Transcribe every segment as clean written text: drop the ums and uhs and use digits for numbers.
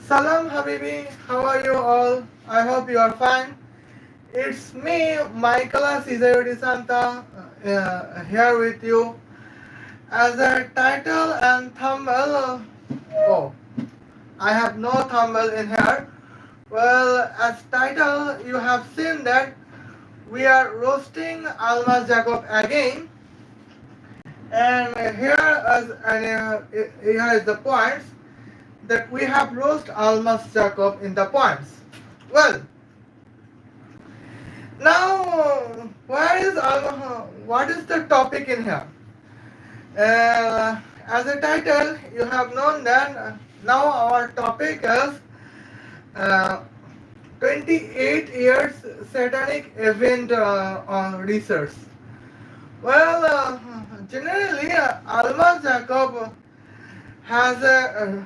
Salam Habibi, how are you all? I hope you are fine. It's me, Michaela Cesarudi Santa, here with you. As a title and thumbnail, oh, I have no thumbnail in here. Well, as title, you have seen that we are roasting Almas Jacob again. And here is the points that we have roast Almas Jacob in the points. Well, now what is the topic in here? As a title, you have known that now our topic is uh, 28 years satanic event on research. Well, generally, Alma Jacob has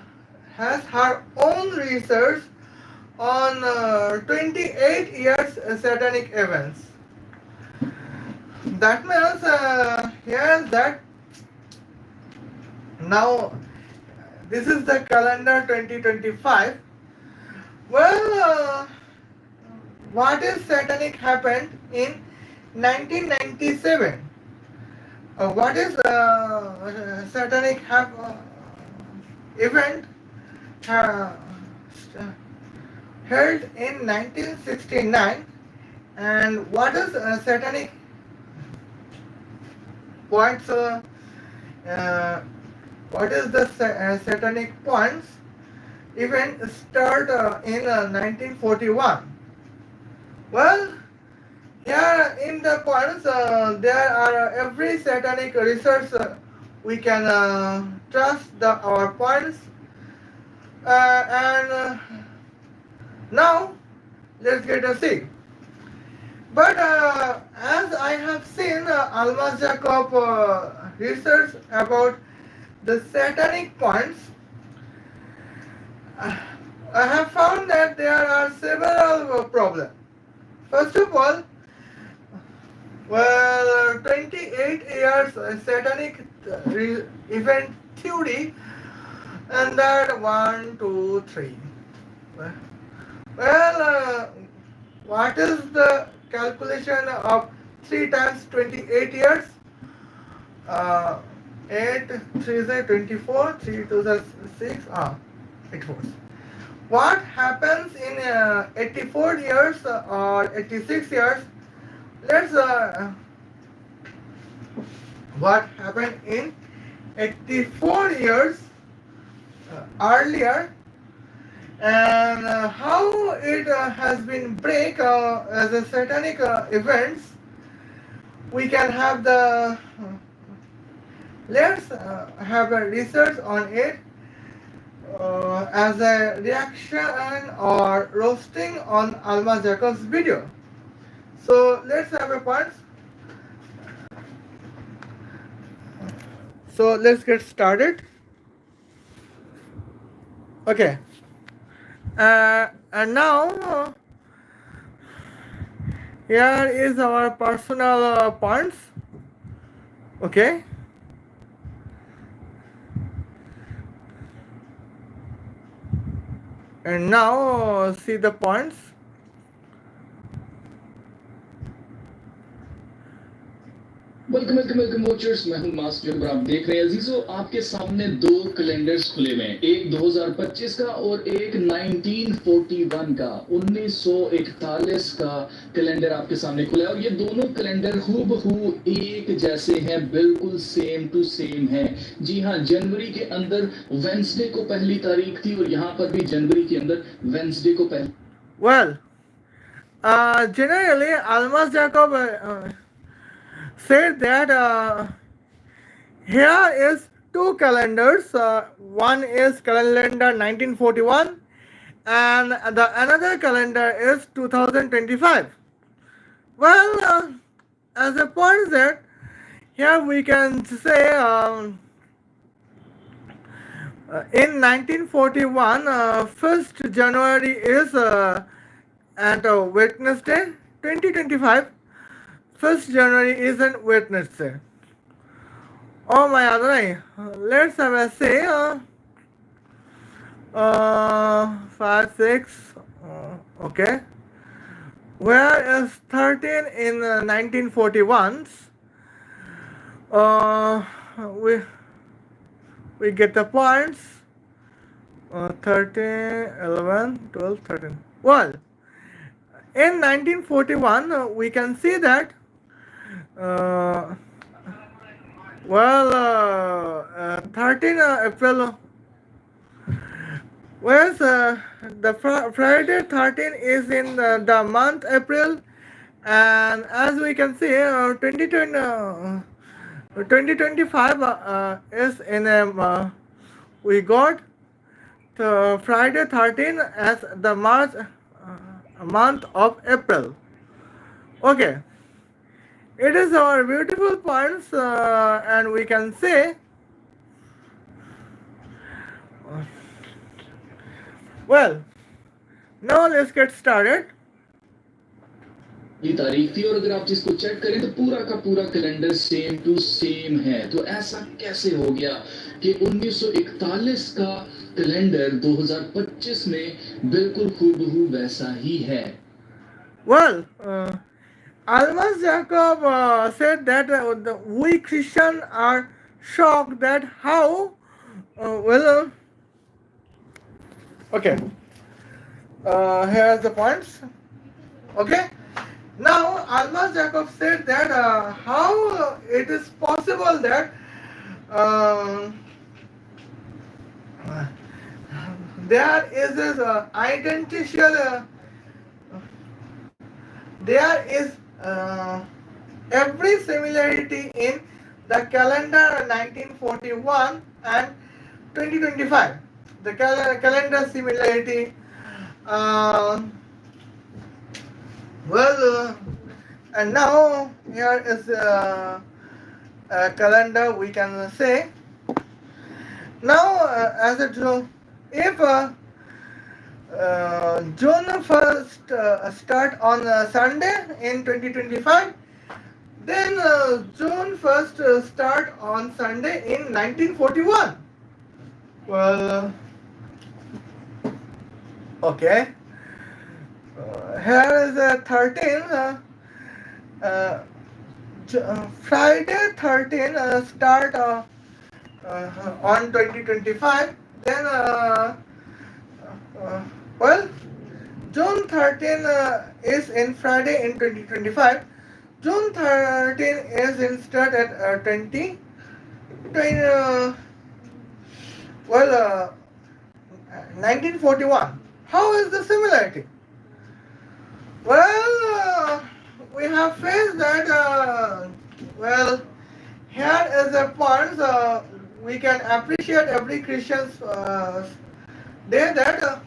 has her own research on 28 years satanic events. That means here that now this is the calendar 2025. Well, what is satanic happened in 1997? What is satanic event uh, held in 1969, and what is satanic points? Uh, what is the satanic points event start in 1941? Well, here in the points, there are every satanic research we can trust our points, and now let's get a see. But as I have seen Almas Jacob research about the satanic points, I have found that there are several problems. First of all, well, 28 years satanic event theory, and that 1, 2, 3. Well, what is the calculation of 3 times 28 years? 8, 3 is 24, 3 2 is 6, 84. What happens in 84 years or 86 years? Let's what happened in 84 years earlier, and how it has been break as a satanic events. We can have the let's have a research on it as a reaction or roasting on Almas Jacob's video. So let's have a part. So let's get started. Okay. And now here is our personal points. Okay. And now see the points. Welcome welcome welcome watchers, मैं हूं मास जबर। आप देख रहे हैं अजीजों, आपके सामने दो कैलेंडर्स खुले हुए हैं, एक 2025 का और एक 1941 का 1941 का कैलेंडर आपके सामने खुला है। और ये दोनों कैलेंडर हूबहू एक जैसे हैं, बिल्कुल सेम टू सेम है। जी हाँ, जनवरी के अंदर वेंसडे को पहली तारीख थी और यहाँ पर भी जनवरी के अंदर वेंसडे को पहली। Well, generally Almas Jacob said that here is two calendars. One is calendar 1941 and the another calendar is 2025. Well, as a point that here we can say in 1941, 1st January is at Wednesday. 2025, 1st January is a Wednesday. Oh my other eye. Let's have a say 5, 6. Okay. Where is 13 in 1941s? Uh, we we get the points. 13, 11, 12, 13. Well, in 1941, we can see that. Uh, 13 April. Whereas the Friday 13 is in the month April, and as we can see, 2025 is in we got the Friday 13 as the March month of April. Okay, it is our beautiful points, and we can say, well, now let's get started. ये तारीख थी और अगर आप जिसको check करें तो पूरा का पूरा कैलेंडर सेम टू सेम है। तो ऐसा कैसे हो गया कि 1941 का कैलेंडर 2025 में बिल्कुल हूबहू वैसा ही है। Well, Almas Jacob said that we Christians are shocked that how okay. Here are the points. Okay. Now Almas Jacob said that how it is possible that there is this identical. There is every similarity in the calendar 1941 and 2025. The calendar similarity. And now here is a calendar we can say. Now, as a if June 1st start on Sunday in 2025, then June 1st start on Sunday in 1941. Well, okay. Here is a 13. Friday 13 start on 2025. Then well, June 13 is in Friday in 2025. June 13 is in start at 20. Well, 1941. How is the similarity? Well, we have faced that. Well, here is a point. We can appreciate every Christian's day that.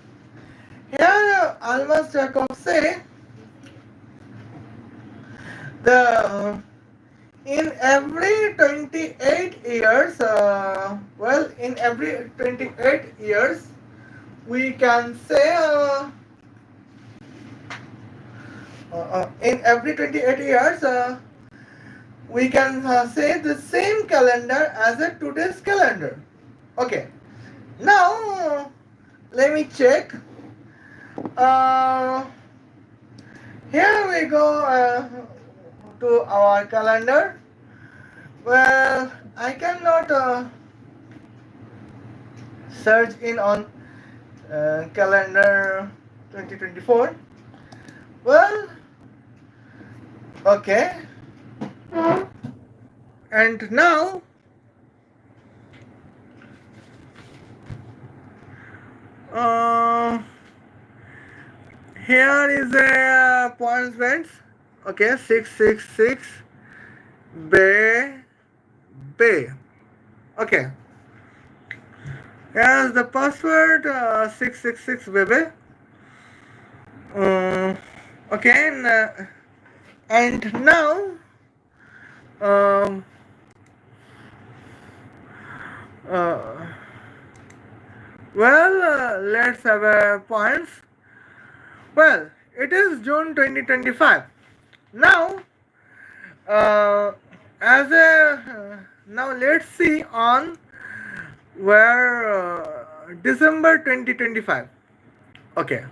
Here, Almas Jacob say the in every 28 years, well, in every 28 years, we can say in every 28 years, we can say the same calendar as a today's calendar. Okay. Now, let me check. Here we go to our calendar. Well, I cannot search in on calendar 2024. Well, okay. And now here is a points bands. Okay, 666 Bay. Okay. Here's the password 666 baby. Okay, and now let's have a points. Well, it is June 2025. Now, as a now let's see on where December 2025. Okay.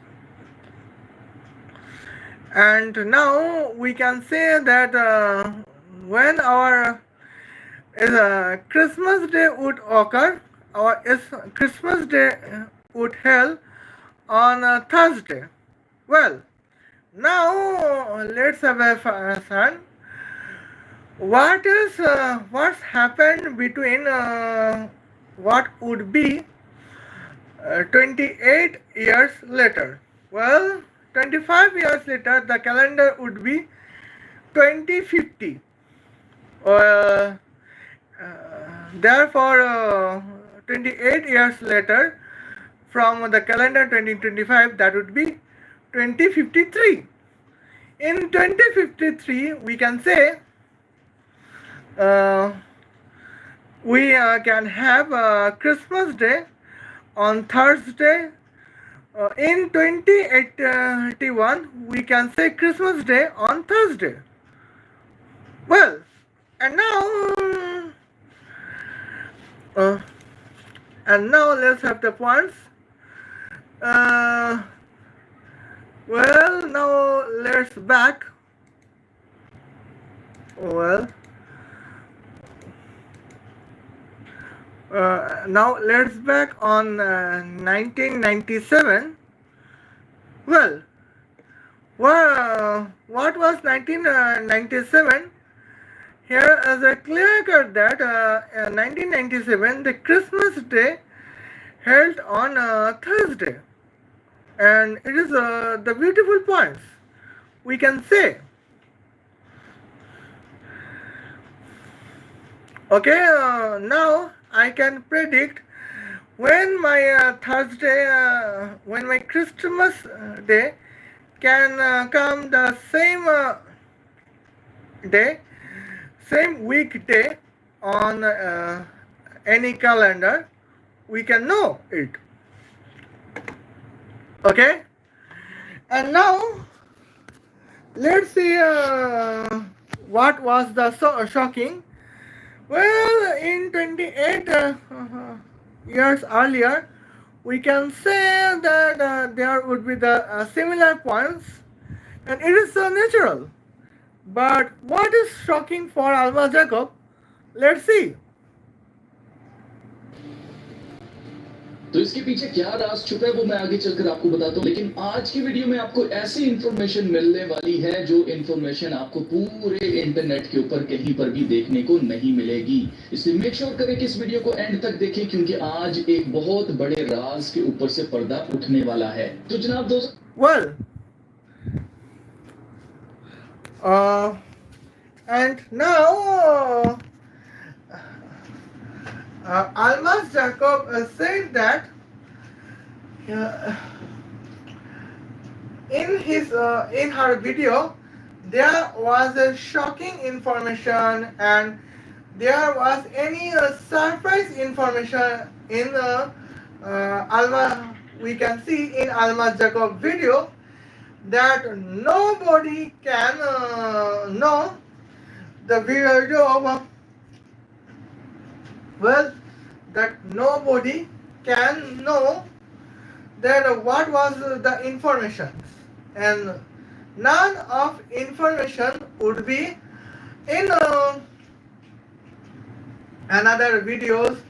And now we can say that when our Christmas Day would occur, or is Christmas Day would held on Thursday. Well, now let's have a fun. What's happened between what would be 28 years later? Well, 25 years later, the calendar would be 2050. Uh, Therefore, 28 years later, from the calendar 2025, that would be 2053. In 2053, we can say uh, we can have Christmas Day on Thursday. In 2081, we can say Christmas Day on Thursday. Well, and now let's have the points. Well, now let's back. Well, now let's back on 1997. Well, what was 1997? Here is a clear cut that 1997, the Christmas Day held on Thursday, and it is the beautiful points we can say. Okay, now I can predict when my Thursday, when my Christmas Day can come the same day, same weekday on any calendar, we can know it. Okay, and now let's see what was the shocking. Well, in 28 years earlier, we can say that there would be the similar points, and it is so natural. But what is shocking for Almas Jacob? Let's see. तो इसके पीछे क्या राज छुपा है वो मैं आगे चलकर आपको बताता हूँ, लेकिन आज की वीडियो में आपको ऐसी इंफॉर्मेशन मिलने वाली है जो इंफॉर्मेशन आपको पूरे इंटरनेट के ऊपर कहीं पर भी देखने को नहीं मिलेगी। इसलिए मेक श्योर करें कि इस वीडियो को एंड तक देखें, क्योंकि आज एक बहुत बड़े राज के ऊपर से पर्दा उठने वाला है। तो जनाब दोस्त, Well, and now Almas Jacob said that in her video there was a shocking information, and there was any surprise information in Alma. We can see in Almas Jacob video that nobody can know the video of well, that nobody can know that what was the information, and none of information would be in another videos.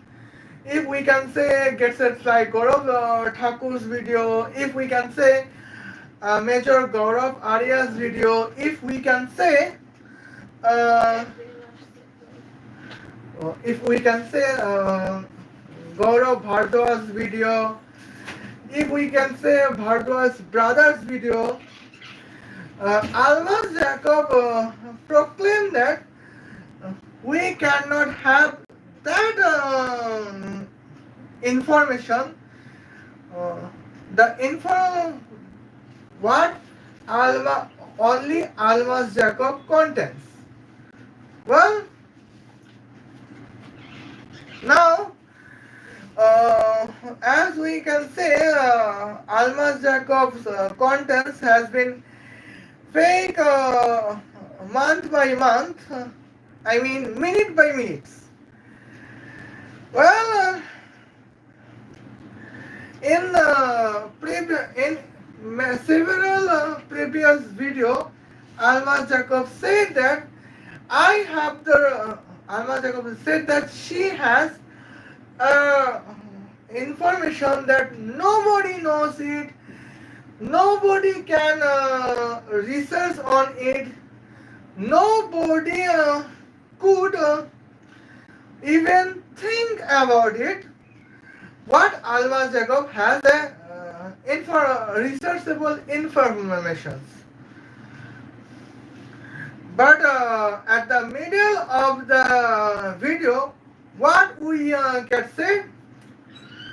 If we can say Get Set Fly Gaurav Thakur's video, if we can say Major Gaurav Arya's video, if we can say Gaurav Bhardwaj's video, if we can say Bhardwaj's brother's video, Almas Jacob proclaimed that we cannot have that information, the info what only Almas Jacob contains. Well, now as we can say, Almas Jacob's contents has been fake month by month, I mean minute by minute. Well, in several previous video, Almas Jacob said that I have the Almas Jacob said that she has uh, information that nobody knows it, nobody can research on it, nobody could even think about it. What Almas Jacob has a researchable information. But at the middle of the video, what we can say?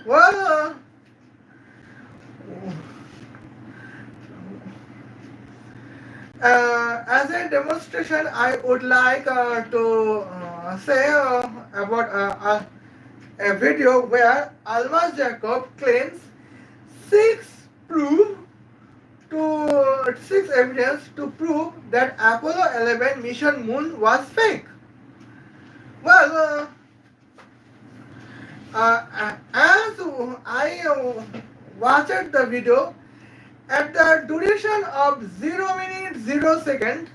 Well, as a demonstration, I would like to say about a video where Almas Jacob claims six proof six evidence to prove that Apollo 11 mission moon was fake. Well, as I watched the video, at the duration of 0 minute 0 second,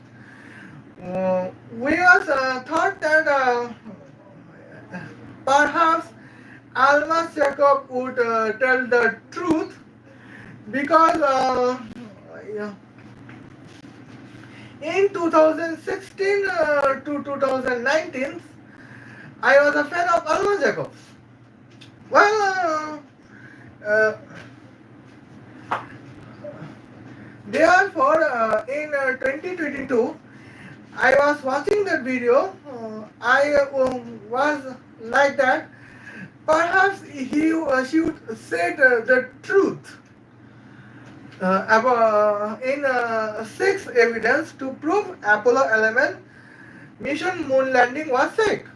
we was thought that perhaps Almas Jacob would tell the truth because in 2016 to 2019, I was a fan of Almas Jacob. Well, therefore, in 2022, I was watching that video. I was like that. Perhaps she would say the truth about in six evidence to prove Apollo 11 mission moon landing was fake.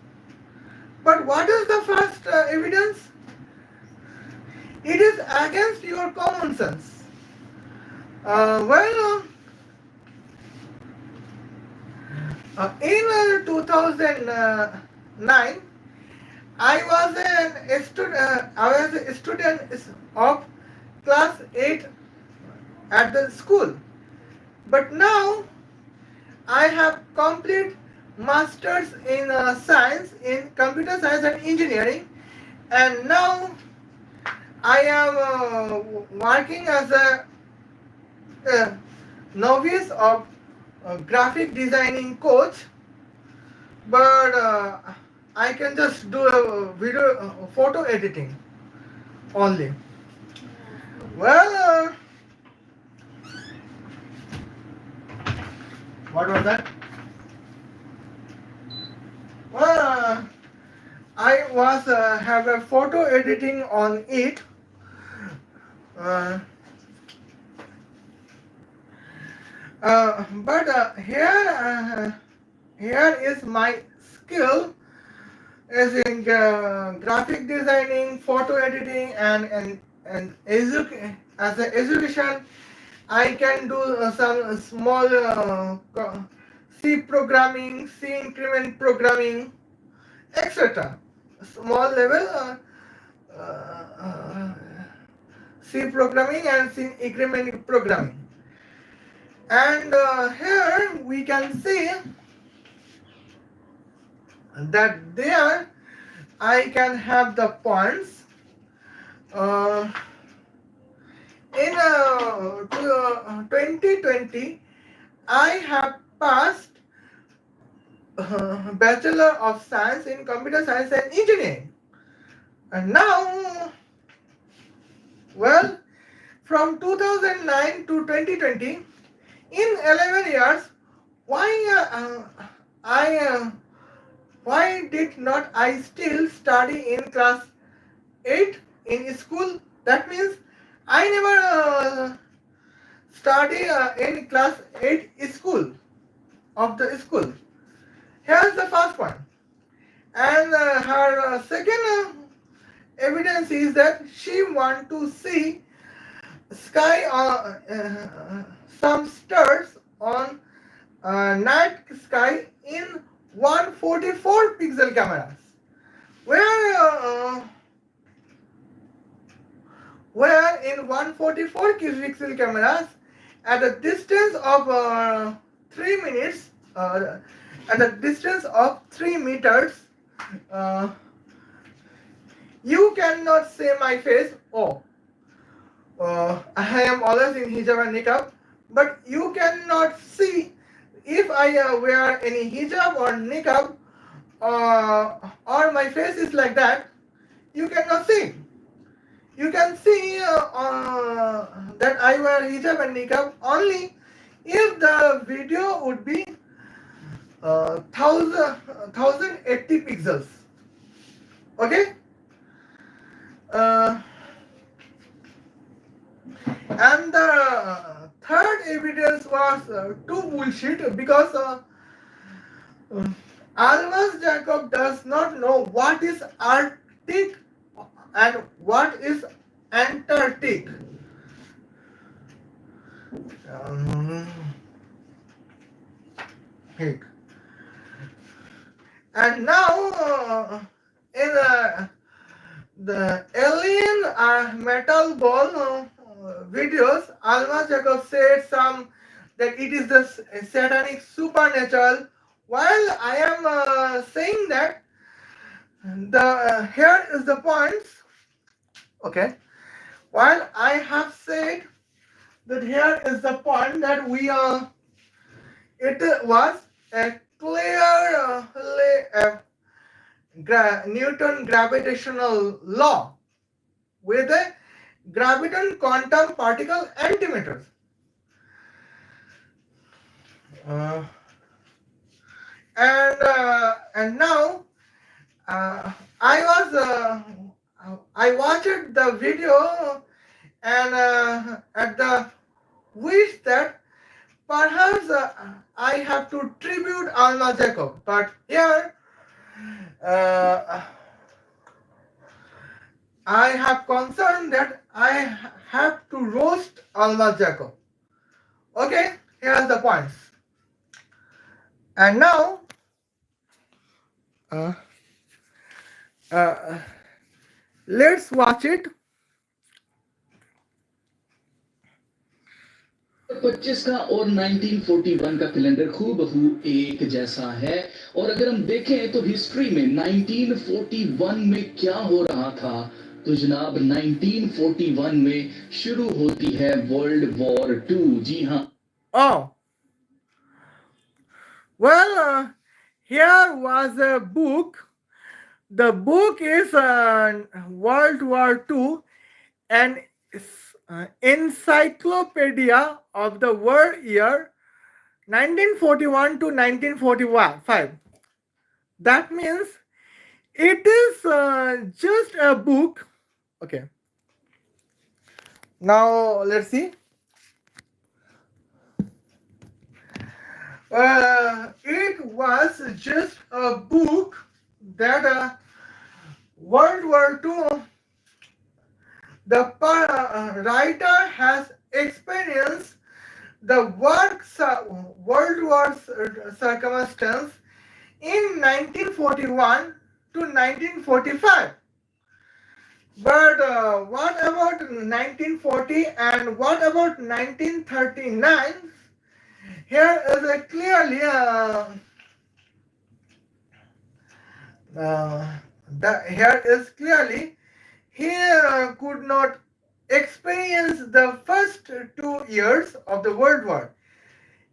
But what is the first evidence? It is against your common sense. In 2009, I was a student of class 8 at the school. But now I have complete masters in science, in computer science and engineering, and now I am working as a novice of graphic designing coach, but I can just do a video photo editing only. Well, what was that? Well, I was have a photo editing on it. But here is my skill is in graphic designing, photo editing, and as an education, I can do some small C programming, C increment programming, etc. Small level C programming and C increment programming. And here we can see that there I can have the points. In 2020, I have passed Bachelor of Science in Computer Science and Engineering. And now, well, from 2009 to 2020, in 11 years, why did not I still study in class 8 in school? That means I never study in class 8 school of the school. Here's the first one. And her second evidence is that she want to see sky some stars on night sky in 144 pixel cameras, where in 144 pixel cameras at a distance of 3 minutes, at a distance of 3 meters, uh, you cannot see my face. Oh, I am always in hijab and niqab, but you cannot see if I wear any hijab or niqab, or my face is like that. You cannot see. You can see that I wear hijab and niqab only if the video would be 1080 pixels. Okay. Uh, and the third evidence was too bullshit because uh, Almas Jacob does not know what is Arctic and what is Antarctic. Um, Heck. And now in the alien metal ball videos, Almas Jacob said some that it is the satanic supernatural. While I am saying that here is the points. Okay. While I have said that here is the point that it was a clear Newton gravitational law with a graviton quantum particle antimatter. Uh, and now I watched the video and at the wish that perhaps I have to tribute Alma Jacob, but here uh, I have concern that I have to roast Alma Jacob. Okay, here's the points. And now let's watch it. 25 का और 1941 का calendar खूबहू एक जैसा है। और अगर हम देखें तो हिस्ट्री में 1941 में क्या हो रहा था, तो जनाब 1941 में शुरू होती है वर्ल्ड वॉर 2। जी हाँ। Oh, well, here was a book. The book is World War II, an encyclopedia of the world year 1941 to 1945. That means it is just a book. Okay. Now let's see. It was just a book that World War II, the writer has experienced the World War circumstance in 1941 to 1945. But what about 1940 and what about 1939? Here is a clearly here is clearly he could not experience the first 2 years of the World War.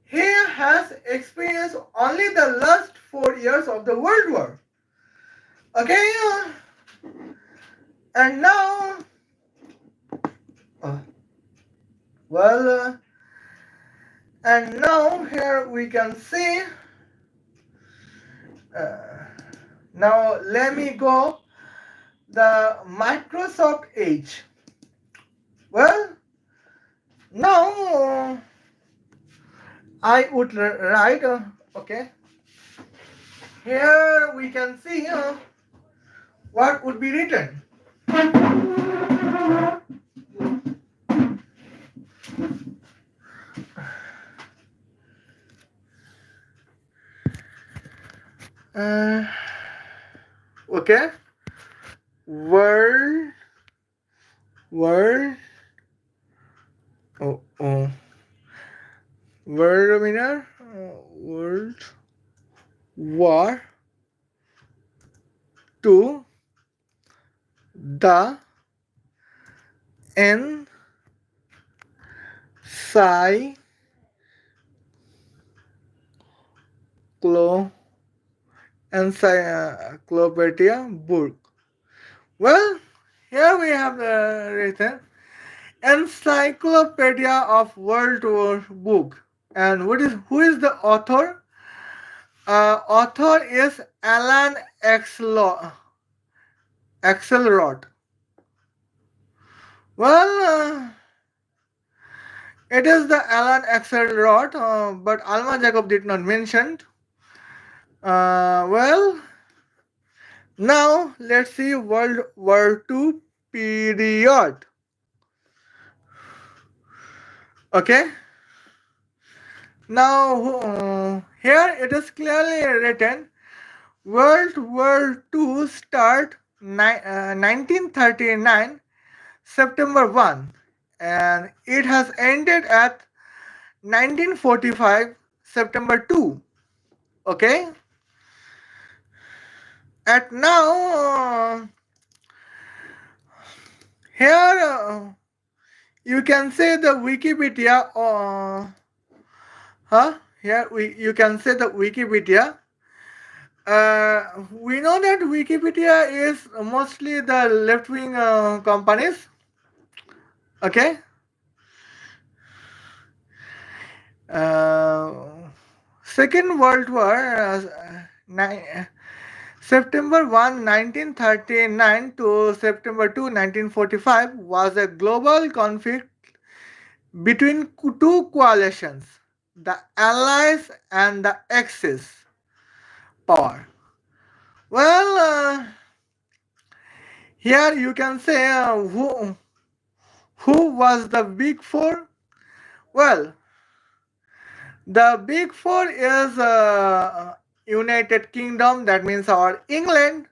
He has experienced only the last 4 years of the World War. Okay, and now, and now here we can see. Now let me go the Microsoft Edge. Well, now I would write. Okay. Here we can see what would be written. Okay. World World oh, oh, World winner World War to the encyclo encyclopedia book. Well, here we have written Encyclopedia of World War book. And who is the author? Author is Alan Axelrod. Well, it is the Alan Axelrod, but Almas Jacob did not mention. Well, now let's see World War II period. Okay. Now here it is clearly written World War II start 1939 September 1 and it has ended at 1945 September 2. Okay. At now here you can say the Wikipedia here you can say the Wikipedia. We know that Wikipedia is mostly the left-wing companies. Okay. Second World War, September 1, 1939 to September 2, 1945 was a global conflict between two coalitions, the Allies and the Axis power. Well, here you can say who was the Big Four? Well, the Big Four is United Kingdom, that means our England,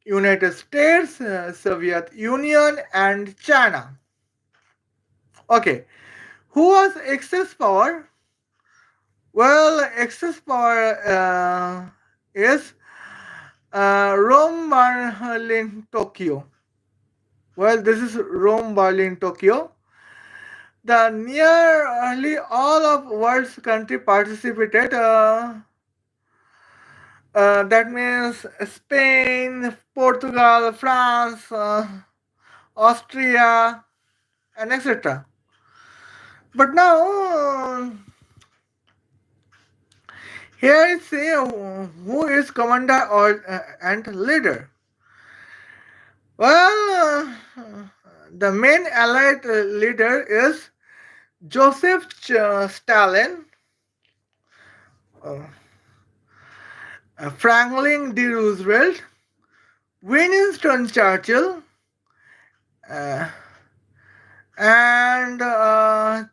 United States, Soviet Union, and China. Okay, who was Axis power? Well, Axis power is Rome, Berlin, Tokyo. Well, this is Rome, Berlin, Tokyo. The nearly all of world's country participated. That means Spain, Portugal, France, Austria, and etc. But now here is who is commander or and leader. Well, the main Allied leader is Joseph Stalin, Franklin D. Roosevelt, Winston Churchill, and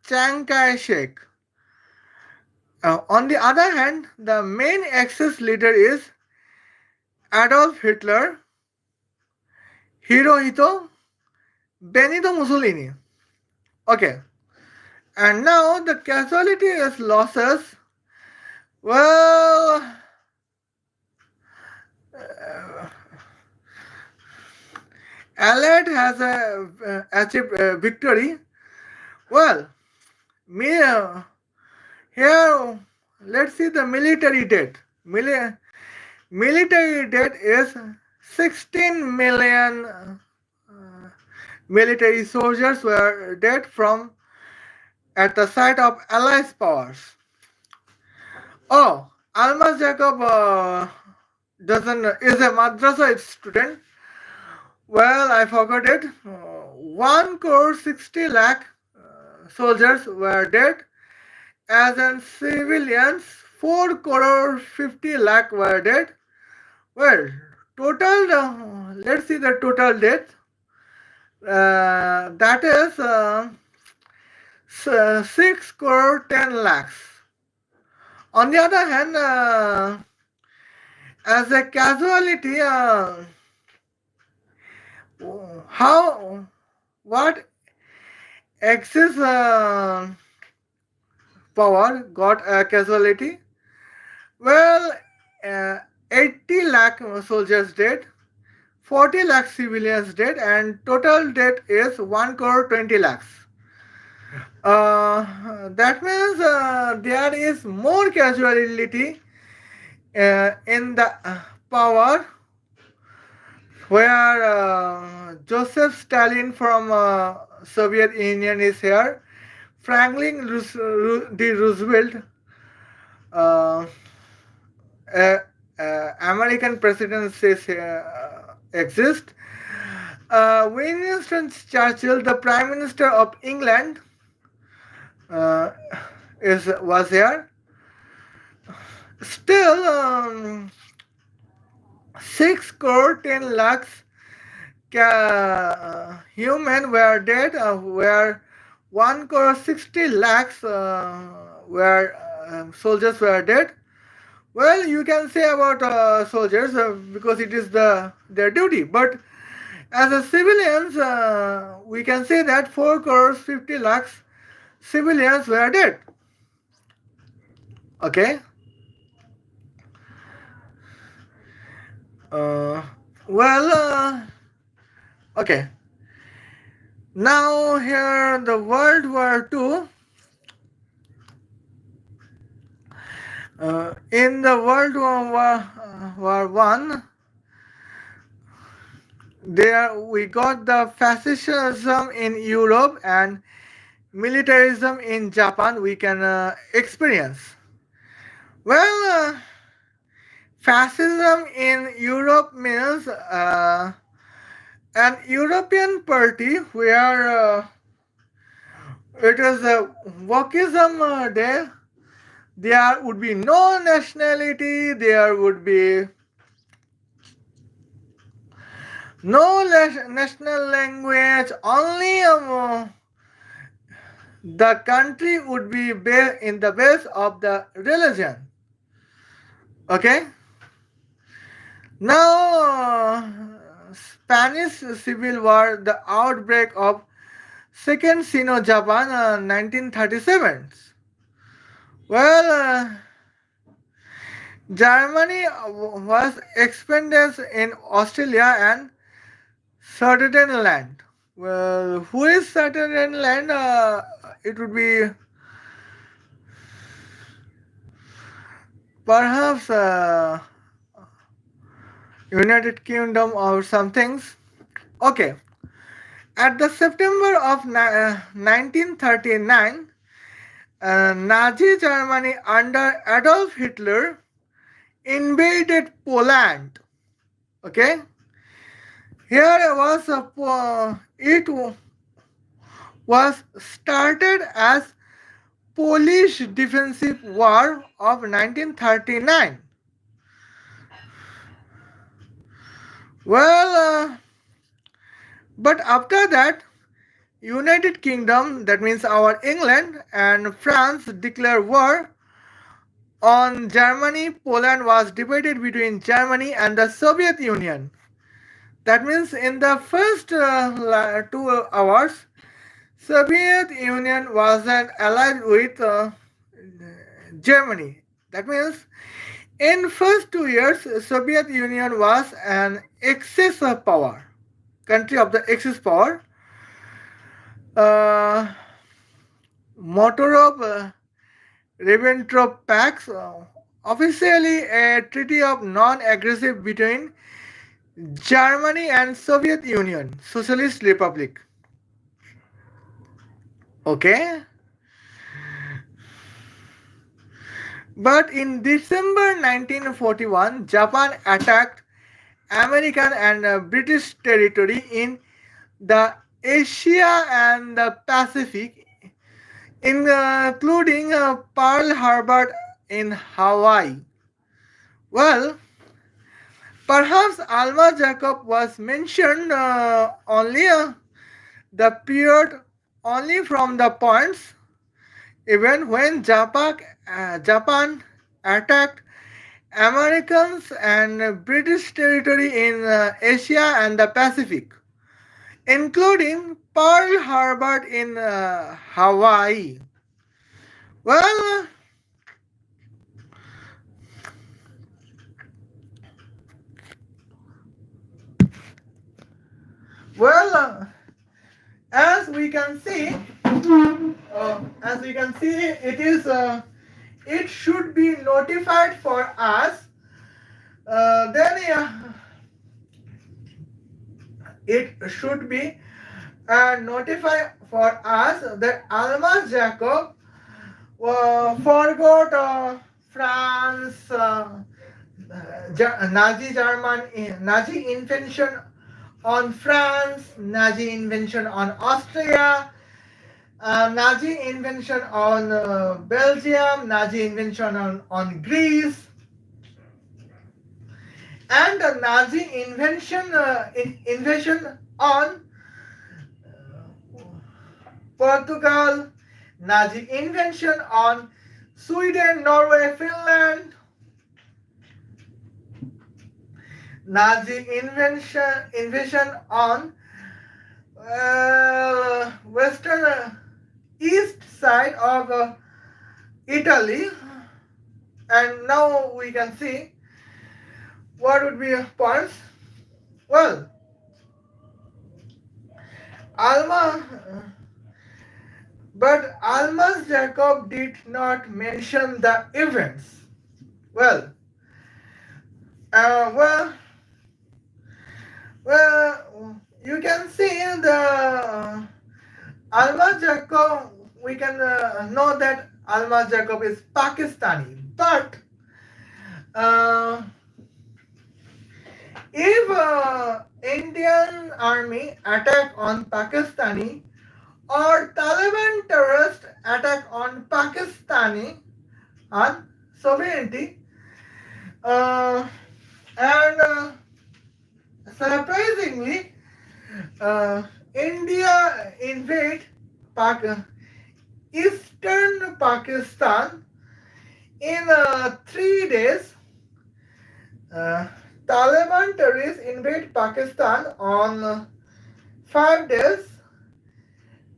Chiang Kai-shek. On the other hand, the main Axis leader is Adolf Hitler, Hirohito, Benito Mussolini. Okay. And now the casualty is losses. Well, Allied has achieved a victory. Well, here let's see the military debt. Military debt is 16 million military soldiers were dead from at the site of Allies powers. Oh, Almas Jacob is a madrasa student. Well, I forgot it. 1 crore 60 lakh soldiers were dead, as in civilians 4 crore 50 lakh were dead. Well, total, let's see the total death. That is 6 crore 10 lakhs. On the other hand, as a casualty, what Axis power got a casualty? Well, uh, 80 lakh soldiers dead, 40 lakh civilians dead, and total death is 1 crore 20 lakhs. That means there is more casualty in the power where Joseph Stalin from Soviet Union is here, Franklin D. Roosevelt, uh, uh, American presidencies exist. Winston Churchill, the Prime Minister of England, uh, was here. Still, 6 crore 10 lakhs human were dead, where 1 crore 60 lakhs were soldiers were dead. Well, you can say about soldiers because it is their duty, but as a civilians, we can say that 4 crores 50 lakhs civilians were dead. Okay. Uh, well, okay. Now here the World War II. In the War One, there we got the fascism in Europe and militarism in Japan. We can experience. Well, fascism in Europe means an European party where it is a Wokism day. There would be no nationality, there would be no national language, only the country would be in the base of the religion. Okay? Now, Spanish Civil War, the outbreak of Second Sino-Japan, 1937. Well, Germany was expanded in Australia and Sudetenland. Well, who is Sudetenland? It would be perhaps United Kingdom or some things. Okay. At the September of 1939, Nazi Germany under Adolf Hitler invaded Poland. Okay, here was it was started as Polish Defensive War of 1939. Well, but after that, United Kingdom, that means our England and France, declared war on Germany. Poland was divided between Germany and the Soviet Union. That means in the first 2 hours, Soviet Union wasn't allied with Germany. That means in first 2 years, Soviet Union was an Axis power, country of the Axis power. Molotov-Ribbentrop Pact, officially a treaty of non-aggression between Germany and Soviet Union, Socialist Republic. Okay. But in December 1941, Japan attacked American and British territory in the Asia and the Pacific, including Pearl Harbor in Hawaii. Well, perhaps Almas Jacob was mentioned only the period only from the points even when Japan attacked Americans and British territory in Asia and the Pacific, including Pearl Harbor in Hawaii. Well, well, as we can see, it should be notified for us. Then it should be notify for us that Almas Jacob forgot France, Nazi invention on France, Nazi invention on Austria, Nazi invention on Belgium, Nazi invention on Greece, and the Nazi invasion on Portugal, Nazi invention on Sweden, Norway, Finland, Nazi invasion on western east side of Italy, and now we can see what would be points. Well, Almas Jacob did not mention the events. Well, you can see the Almas Jacob. We can know that Almas Jacob is Pakistani, but if Indian army attack on Pakistani or Taliban terrorist attack on Pakistani on sovereignty, and surprisingly, India invade eastern Pakistan in 3 days. Taliban terrorists invade Pakistan on 5 days,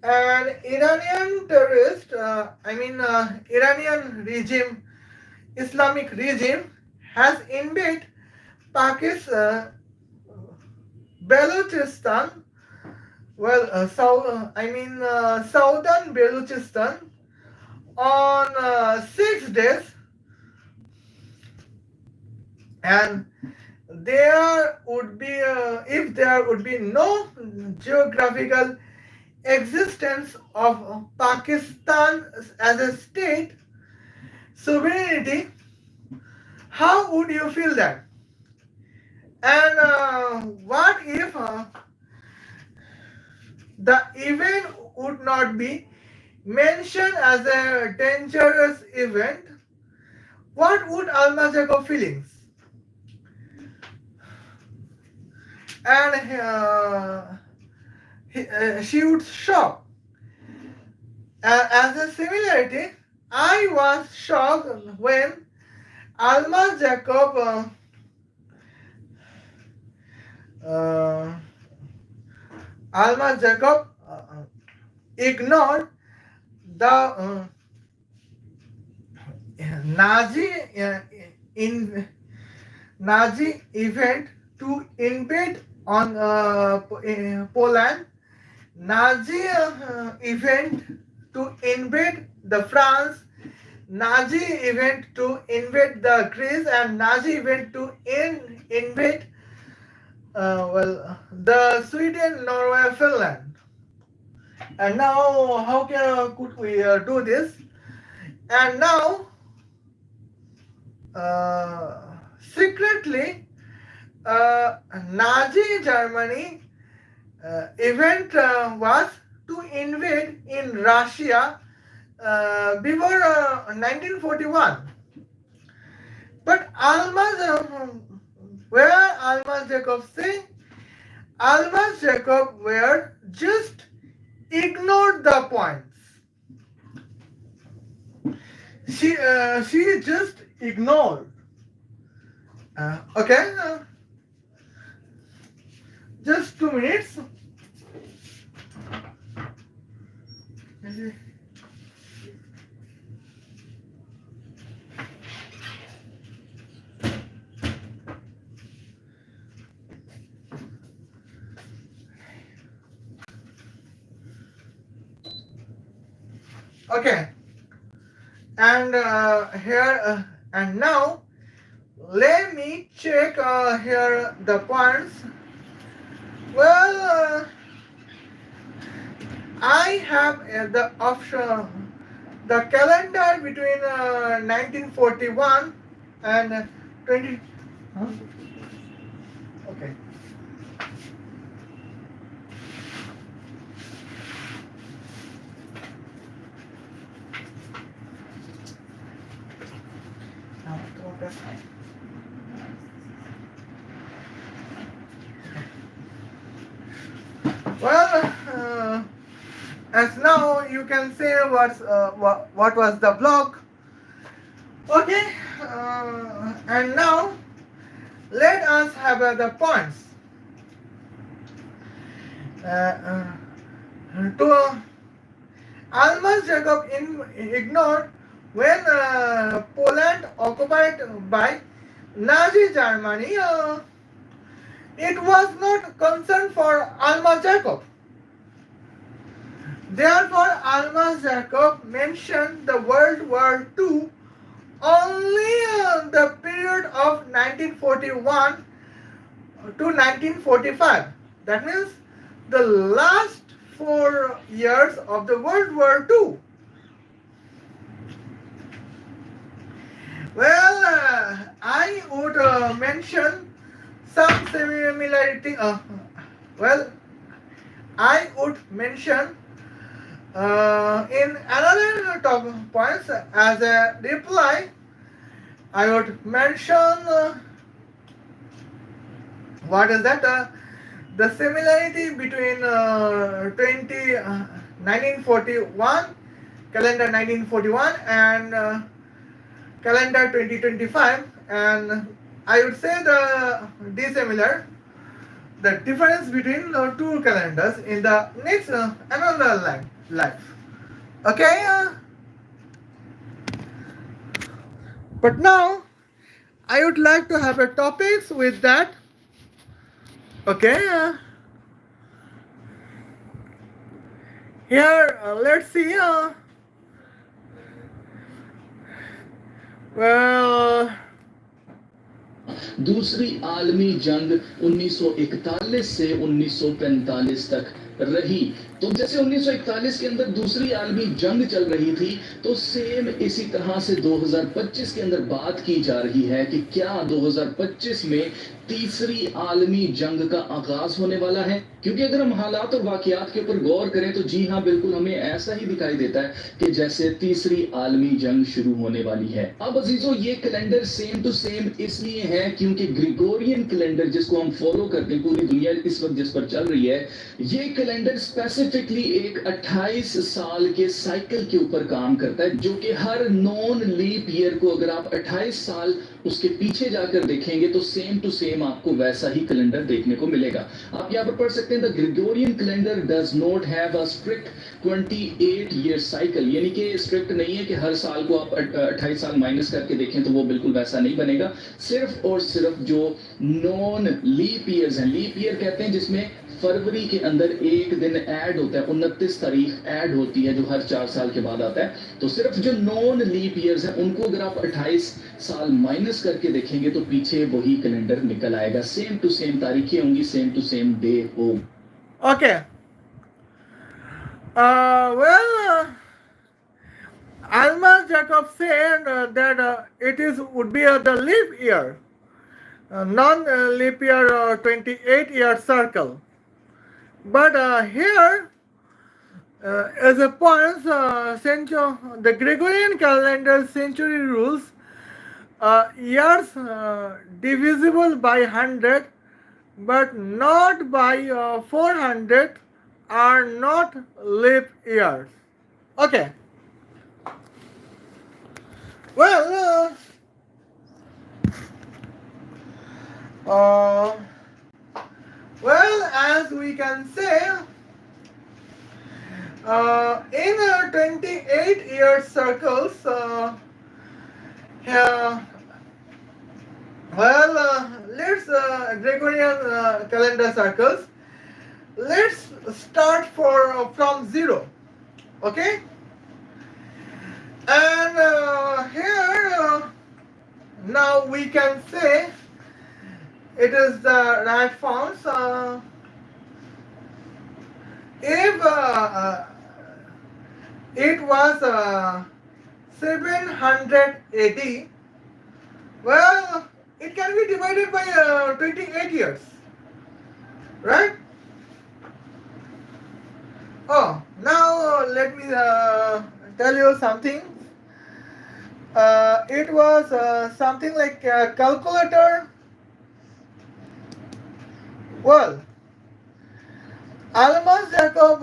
and Iranian terrorist, Iranian regime, Islamic regime has invaded Pakistan, Balochistan, southern Balochistan on 6 days, and there would be if there would be no geographical existence of Pakistan as a state sovereignty, how would you feel that? And what if the event would not be mentioned as a dangerous event? What would Almas Jacob feelings? And she would shock. As a similarity, I was shocked when Almas Jacob ignored the Nazi event to invade on Poland, Nazi event to invade the France, Nazi event to invade the Greece, and Nazi event to invade the Sweden, Norway, Finland. And now, how could we do this? And now, secretly, Nazi Germany event was to invade in Russia before 1941. But where Almas Jacob say? Almas Jacob were just ignored the points. She just ignored. Okay. Just 2 minutes. Okay, and here and now let me check here the points. Well, I have the option, the calendar between 1941 and 20. Huh? Okay. Well, as now you can say what was the blog. Okay, and now let us have the points. To Almas Jacob ignored when Poland occupied by Nazi Germany. It was not concern for Almas Jacob. Therefore, Almas Jacob mentioned the World War II only the period of 1941 to 1945. That means the last 4 years of the World War II. Well, I would mention some similarity. Well, I would mention in another top points as a reply. I would mention what is that? The similarity between 1941, calendar 1941 and calendar 2025, and I would say the dissimilar, the difference between the two calendars in the next another life. Okay, but now I would like to have a topics with that. Okay, here let's see. Well, दूसरी आलमी जंग 1941 से 1945 तक रही। तो जैसे 1941 के अंदर दूसरी आलमी जंग चल रही थी, तो सेम इसी तरह से 2025 के अंदर बात की जा रही है कि क्या 2025 में तीसरी आलमी जंग का आगाज होने वाला है। क्योंकि अगर हम हालात और वाकयात के ऊपर गौर करें तो जी हाँ, बिल्कुल हमें ऐसा ही दिखाई देता है कि जैसे तीसरी आलमी जंग शुरू होने वाली है। अब अजीजों, ये कैलेंडर सेम टू सेम इसलिए है क्योंकि ग्रिगोरियन कैलेंडर जिसको हम फॉलो करते हैं, पूरी दुनिया इस वक्त जिस पर चल रही है, ये कैलेंडर स्पेसिफिकली एक 28 साल के साइकिल के ऊपर काम करता है, जो कि हर नॉन लीप ईयर को अगर आप 28 साल उसके पीछे जाकर देखेंगे तो सेम टू सेम आपको वैसा ही कैलेंडर देखने को मिलेगा। आप यहाँ पर पढ़ सकते हैं, the Gregorian calendar does not have a strict 28 year cycle, यानी कि स्ट्रिक्ट नहीं है कि हर साल को आप 28 साल माइनस करके देखें तो वो बिल्कुल वैसा नहीं बनेगा। सिर्फ और सिर्फ जो नॉन लीप ईयर्स हैं, लीप ईयर कहते हैं जिसमें फरवरी के अंदर एक दिन ऐड होता है, 29 तारीख ऐड होती है जो हर 4 साल के बाद आता है, तो सिर्फ जो नॉन लीप ईयर्स हैं उनको अगर आप 28 साल माइनस करके देखेंगे तो पीछे वही कैलेंडर निकल आएगा। सेम टू सेम तारीखें होंगी, सेम टू सेम डे हो। Okay. Well, Almas Jacob said that it would be the leap year, non-leap year 28-year circle. But here, as a point, the Gregorian calendar century rules years divisible by 100 but not by 400 are not leap years. Okay. Well, well, as we can say, in 28-year circles. Yeah, well, let's Gregorian calendar circles. Let's start from zero. Okay, and here now we can say it is the right forms. If it was 780, well, it can be divided by 28 years, right? Oh, now let me tell you something. It was something like a calculator. Well, Almas Jacob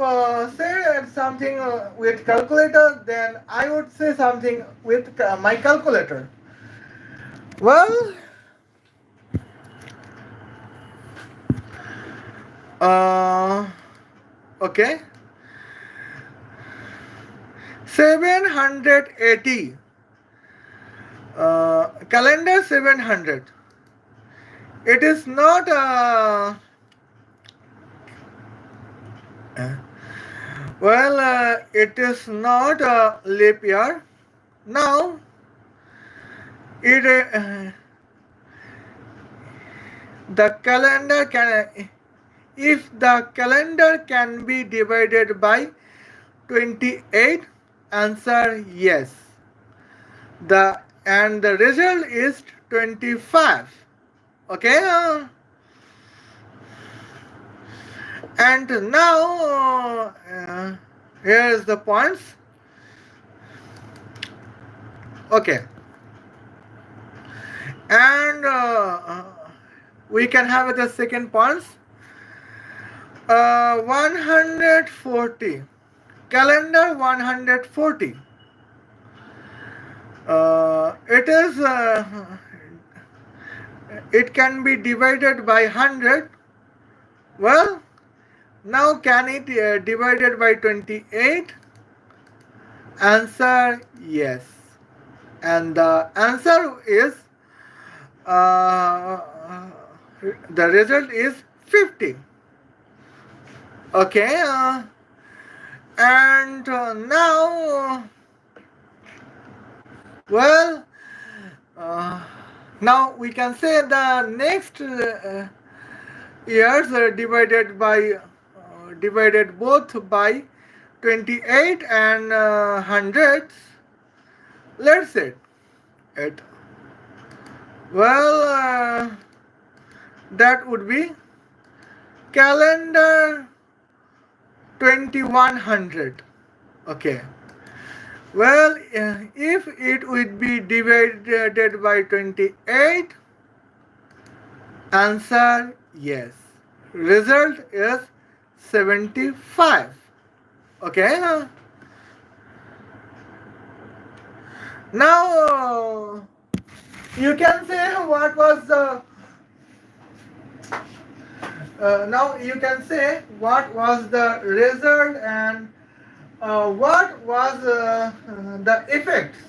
said something with calculator, then I would say something with my calculator. Well, uh, okay, 780. Calendar 700. It is not it is not a leap year. Now, it the calendar can if the calendar can be divided by 28, answer yes. The result is 25. Okay. And now here is the points. Okay, and we can have the second points. 140, calendar 140. It can be divided by 100. Well, now can it divided by 28? Answer yes. And the answer is the result is 50. Okay, and now, well, now we can say the next years divided both by 28 and hundreds. Let's say it. Well, that would be calendar 2100. Okay. Well, if it would be divided by 28, answer yes. Result is 75. Okay. Now you can say what was the result and what was the effects.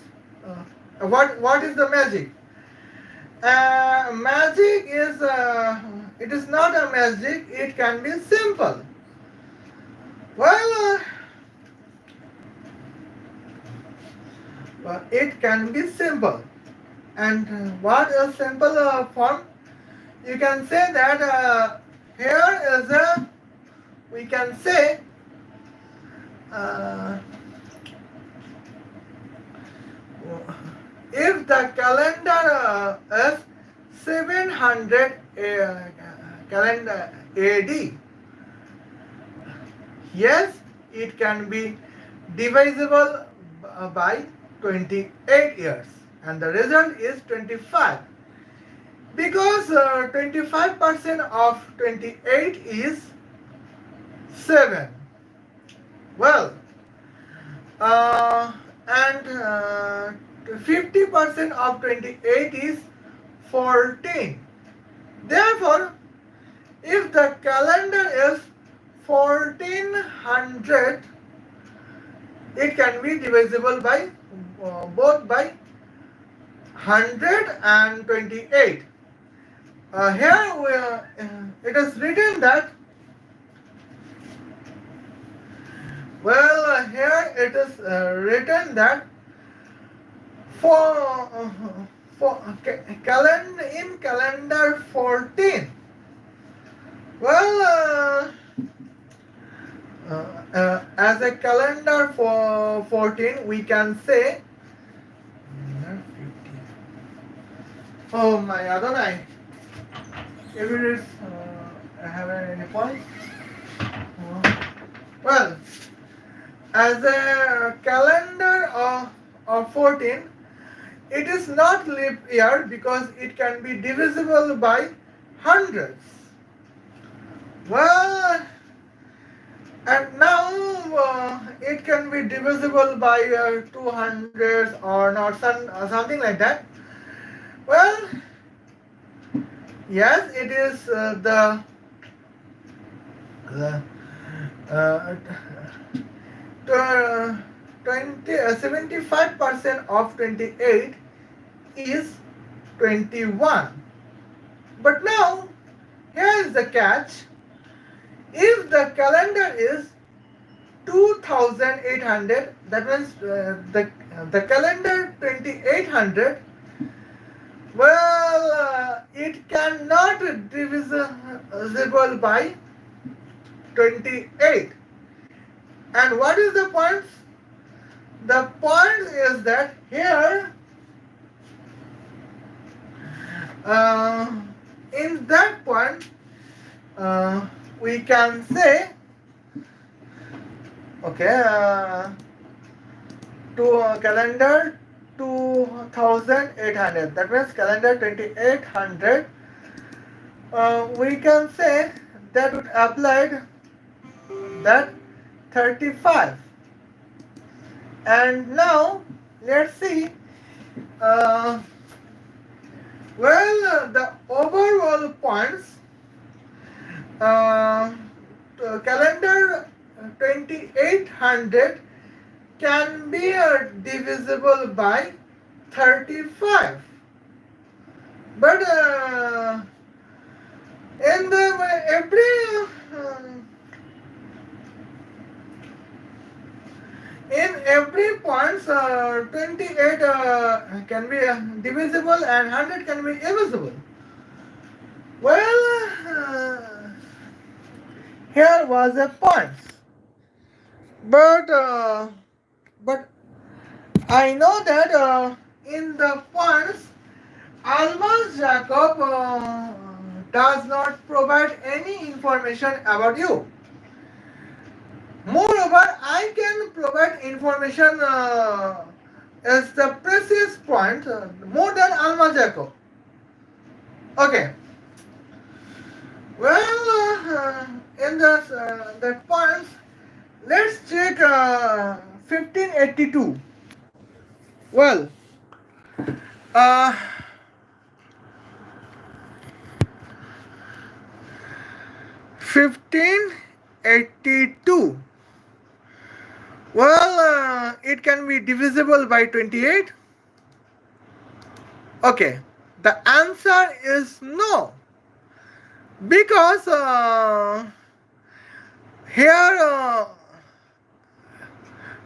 What is the magic? Magic is it is not a magic. It can be simple. Well, it can be simple. And what is simple form? You can say that here is a, we can say if the calendar is 700 calendar AD, yes, it can be divisible by 28 years, and the result is 25, because 25% of 28 is 7. Well, and 50% of 28 is 14. Therefore, if the calendar is 1400 it can be divisible by both by 100 and 28. Here it is written that, here it is written that for in calendar 14. As a calendar for 14, we can say, oh my Adonai, if it is have any points? Well, as a calendar of 14, it is not leap year because it can be divisible by hundreds. Well, and now it can be divisible by 200s or not, something like that. Well, yes, it is the 75% of 28 is 21. But now, here is the catch. If the calendar is 2800, that means the calendar 2800, it cannot divisible by 28. And what is the point? The point is that here, in that point, we can say, okay, to calendar 2800, that means calendar 2800, we can say that would applied that 35. And now let's see, the overall points, calendar 2800 can be divisible by 35. But in the every points, 28 can be divisible and 100 can be divisible. Here was a points, but I know that in the points, Almas Jacob does not provide any information about you. Moreover, I can provide information as the precious point more than Almas Jacob. Okay. In the points, let's check 1582. 1582. It can be divisible by 28. Okay, the answer is no, because here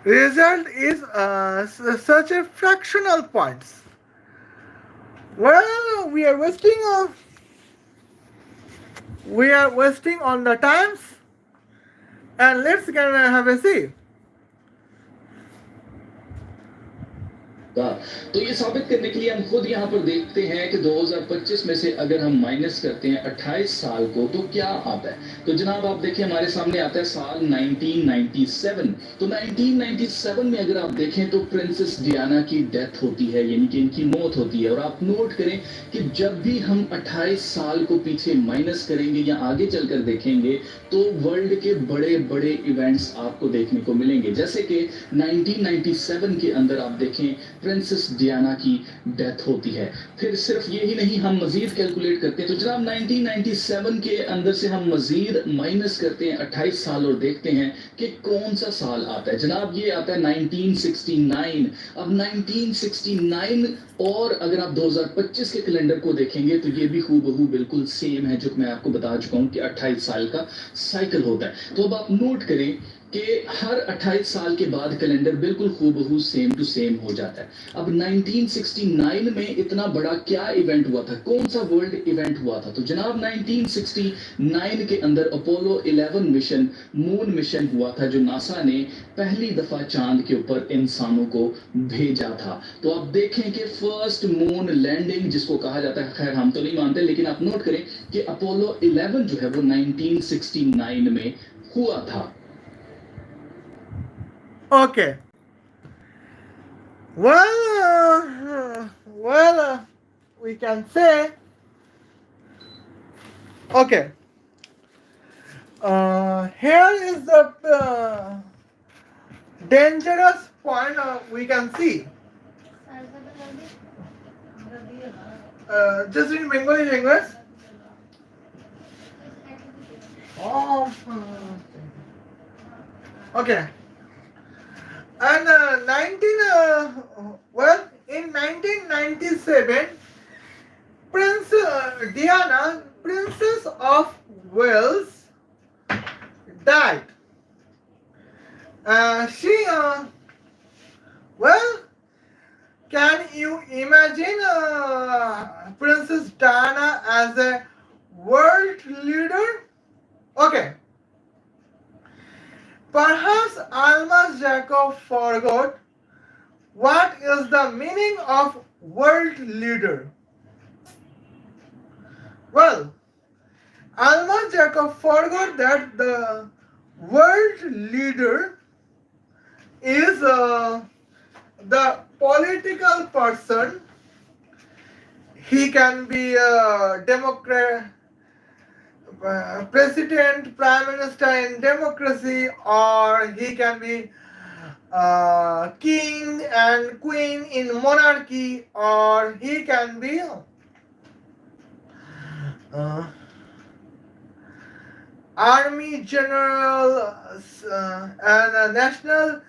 result is such a fractional points. We are wasting on the times, and let's have a see. तो ये साबित करने के लिए हम खुद यहाँ पर देखते हैं कि 2025 में से अगर हम माइनस करते हैं 28 साल को तो क्या आता है। तो जनाब आप देखिए हमारे सामने आता है साल 1997। तो 1997 में अगर आप देखें तो प्रिंसेस डियाना की डेथ होती है, यानी कि इनकी मौत होती है। और आप नोट करें कि जब भी हम 28 साल को पीछे माइनस करेंगे या आगे चलकर देखेंगे तो वर्ल्ड के बड़े बड़े इवेंट्स आपको देखने को मिलेंगे। जैसे कि 1997 के अंदर आप देखें प्रिंसेस डियाना की डेथ होती है। फिर सिर्फ यही नहीं, हम मजीद कैलकुलेट करते हैं तो जनाब 1997 के अंदर से हम मजीद माइनस करते हैं 28 साल और देखते हैं कि कौन सा साल आता है। जनाब ये आता है 1969। अब 1969 और अगर आप 2025 के कैलेंडर को देखेंगे तो ये भी हूबहू बिल्कुल सेम है, जो मैं आपको बता चुका हूं कि 28 साल का साइकिल होता है। तो अब आप नोट करें कि हर 28 साल के बाद कैलेंडर बिल्कुल हूबहू सेम टू सेम हो जाता है। अब 1969 में इतना बड़ा क्या इवेंट हुआ था, कौन सा वर्ल्ड इवेंट हुआ था? तो जनाब 1969 के अंदर अपोलो 11 मिशन, मून मिशन हुआ था, जो नासा ने पहली दफा चांद के ऊपर इंसानों को भेजा था। तो आप देखें कि फर्स्ट मून लैंडिंग जिसको कहा जाता है, खैर हम तो नहीं मानते, लेकिन आप नोट करें कि अपोलो 11 जो है वो 1969 में हुआ था। Okay. Well, we can say, okay. Here is the dangerous point we can see. Just in Bengali language. Oh, okay. And in 1997, Prince Diana, Princess of Wales, died. Can you imagine Princess Diana as a world leader? Okay. Perhaps Almas Jacob forgot what is the meaning of world leader. Well, Almas Jacob forgot that the world leader is the political person. He can be a Democrat, president, prime minister in democracy, or he can be king and queen in monarchy, or he can be army general and a national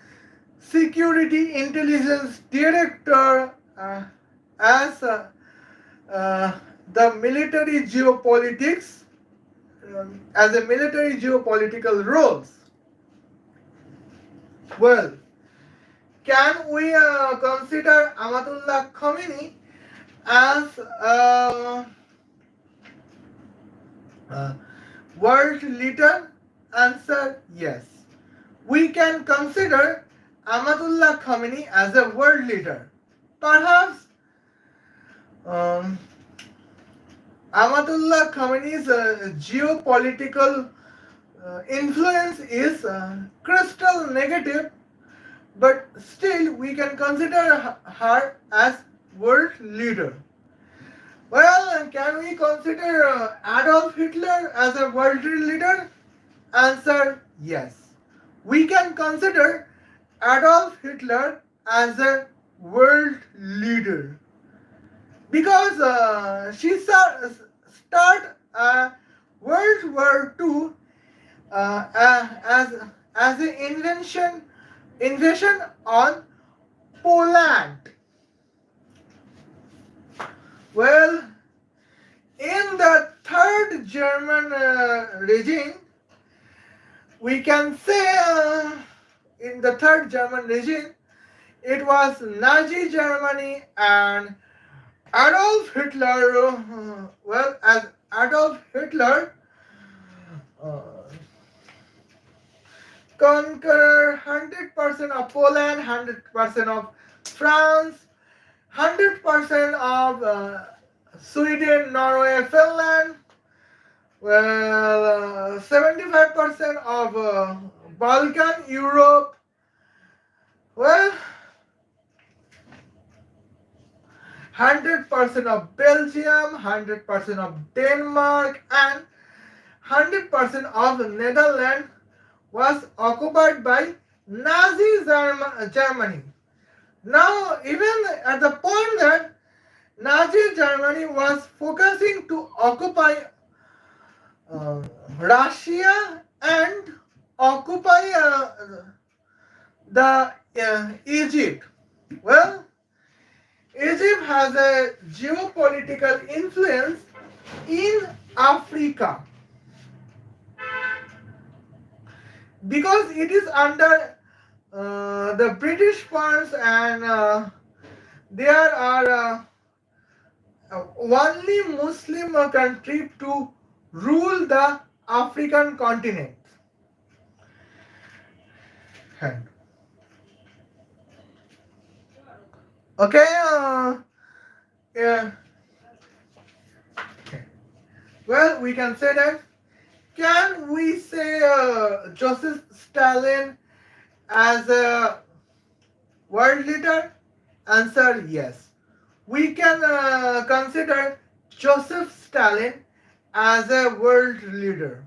security intelligence director as the military geopolitics, as a military geopolitical roles. Well, can we consider Ayatollah Khomeini as a world leader? Answer: yes. We can consider Ayatollah Khomeini as a world leader. Perhaps Ayatollah Khomeini's geopolitical influence is crystal negative, but still we can consider her as world leader. Well, can we consider Adolf Hitler as a world leader? Answer: yes. We can consider Adolf Hitler as a world leader because she started World War II as an invasion on Poland. Well, in the third German regime, we can say in the third German regime, it was Nazi Germany and Adolf Hitler. As Adolf Hitler conquered 100% of Poland, 100% of France, 100% of Sweden, Norway, Finland, 75% of Balkan, Europe, 100% of Belgium, 100% of Denmark, and 100% of the Netherlands was occupied by Nazi Germany. Now, even at the point that Nazi Germany was focusing to occupy uh, Russia and occupy the Egypt. Well, Egypt has a geopolitical influence in Africa because it is under the British funds and there are only Muslim country to rule the African continent. And okay, yeah. Okay. Well, we can say that. Can we say Joseph Stalin as a world leader? Answer yes. We can consider Joseph Stalin as a world leader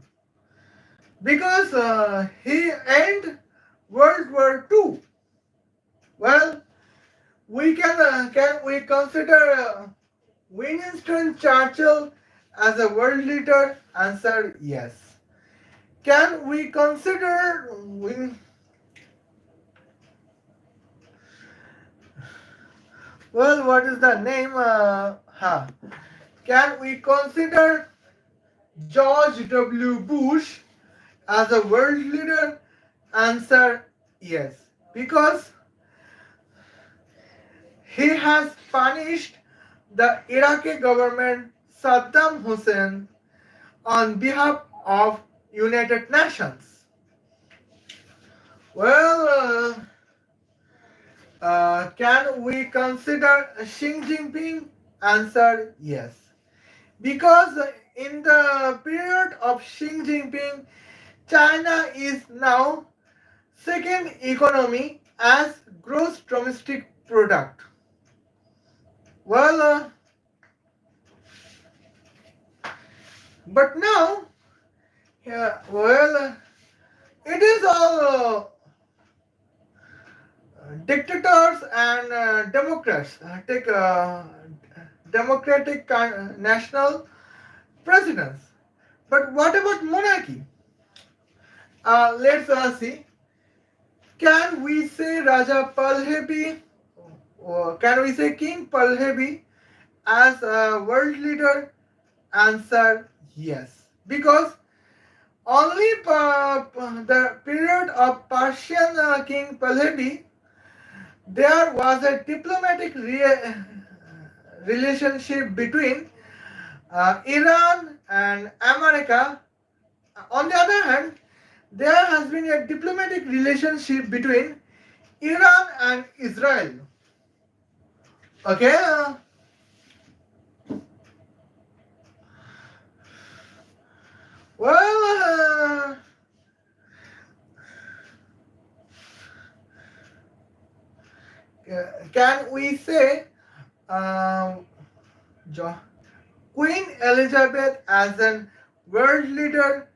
because he ended World War II. Well, can we consider Winston Churchill as a world leader? Answer yes. Can we consider well, what is the name? Can we consider George W. Bush as a world leader? Answer yes. Because he has punished the Iraqi government Saddam Hussein on behalf of United Nations. Well, can we consider Xi Jinping? Answer yes. Because in the period of Xi Jinping, China is now second economy as gross domestic product. Well, but now, yeah, well, it is all dictators and democrats take democratic national presidents. But what about monarchy? Let's see. Can we say Raja Pahlavi or can we say King Pahlavi as a world leader? Answer yes. Because only the period of Persian King Pahlavi there was a diplomatic relationship between Iran and America. On the other hand, there has been a diplomatic relationship between Iran and Israel. Okay? Well, can we say um, Queen Elizabeth as a world leader?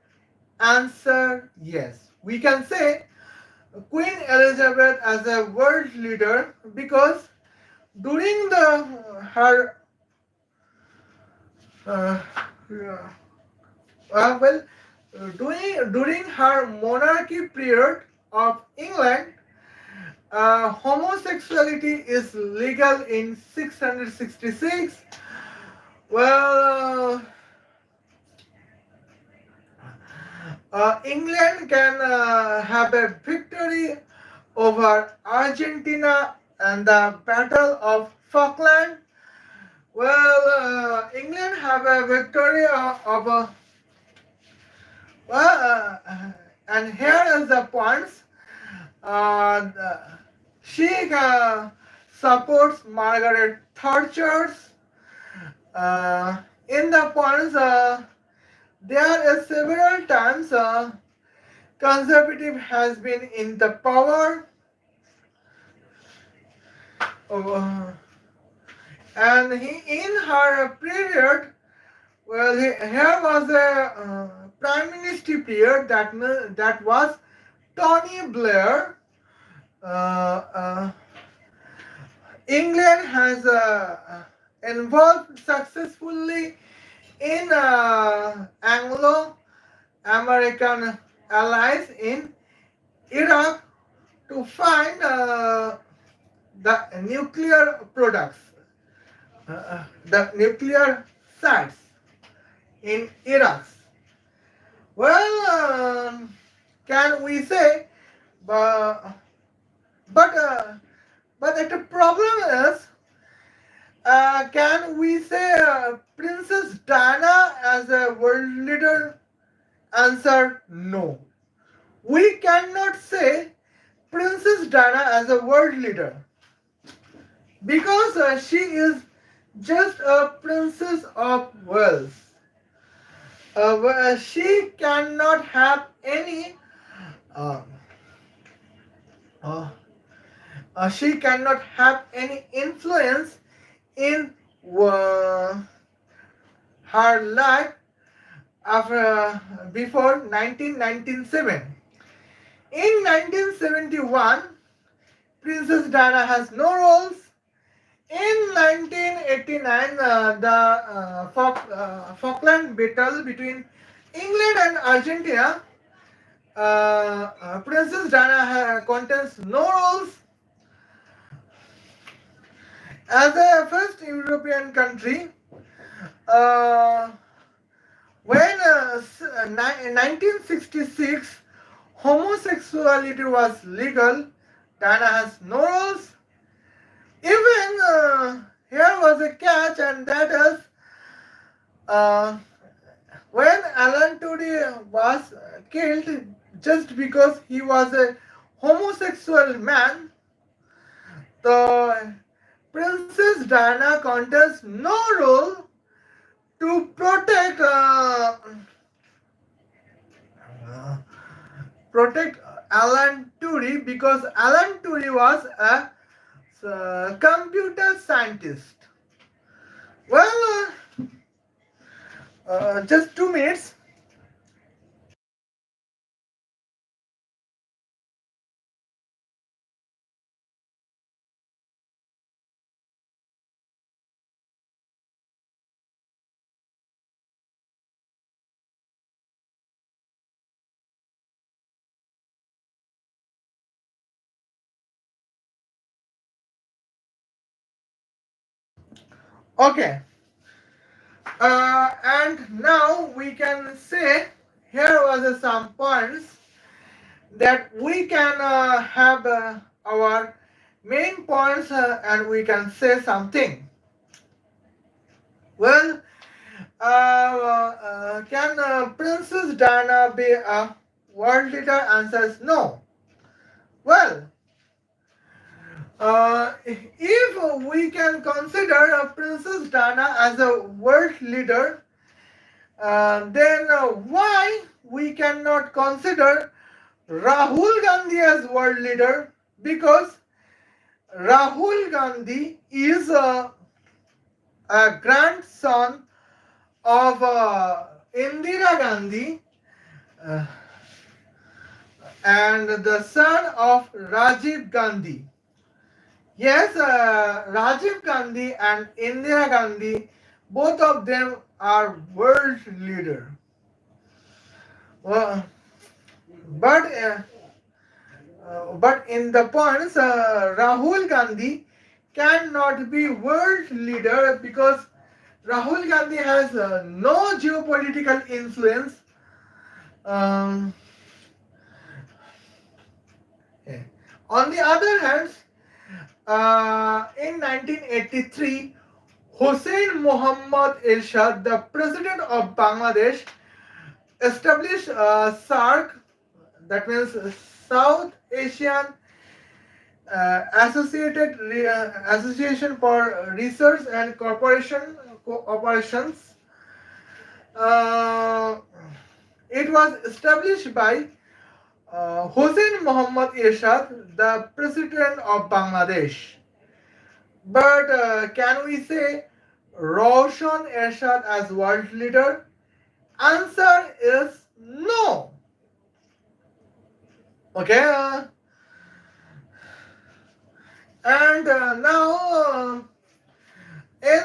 Answer yes. We can say Queen Elizabeth as a world leader because during her uh, well during her monarchy period of England, homosexuality is legal in 666. Well, England can have a victory over Argentina and the Battle of Falkland. Well, England have a victory of and here is the points. Sheikh supports Margaret Thatcher's. In the points, there is several times conservative has been in the power. And in her period, well, here was a prime minister period that was Tony Blair. Uh, uh, England has involved successfully in Anglo-American allies in Iraq to find the nuclear products, the nuclear sites in Iraq. Well, can we say, but but but the problem is, can we say Princess Diana as a world leader? Answer: no. We cannot say Princess Diana as a world leader because she is just a princess of Wales. She cannot have any. Uh, uh, she cannot have any influence in her life after before 1997. In 1971, Princess Diana has no roles. In 1989, the Falkland battle between England and Argentina, Princess Diana contains no roles. As a first European country, uh, when in 1966 homosexuality was legal, Diana has no roles. Even here was a catch, and that is uh, when Alan Tudy was killed just because he was a homosexual man, the Princess Diana contests no role to protect Alan Turing because Alan Turing was a computer scientist. Well, just 2 minutes. Okay. And now we can say here was some points that we can have our main points and we can say something. Well, can Princess Diana be a world leader? Answers no. Well, if we can consider Princess Diana as a world leader, then why we cannot consider Rahul Gandhi as world leader? Because Rahul Gandhi is a grandson of Indira Gandhi uh, and the son of Rajiv Gandhi. Yes, Rajiv Gandhi and Indira Gandhi, both of them are world leader. Well, but but in the points, Rahul Gandhi cannot be world leader because Rahul Gandhi has no geopolitical influence. Um, yeah. On the other hand, in 1983, Hussein Muhammad Irshad, the president of Bangladesh, established SARC, that means South Asian Association for Research and Cooperations. Uh, it was established by Hossein Muhammad Irshad, the president of Bangladesh. But can we say Roshan Ershad as world leader? Answer is no. Okay. And now in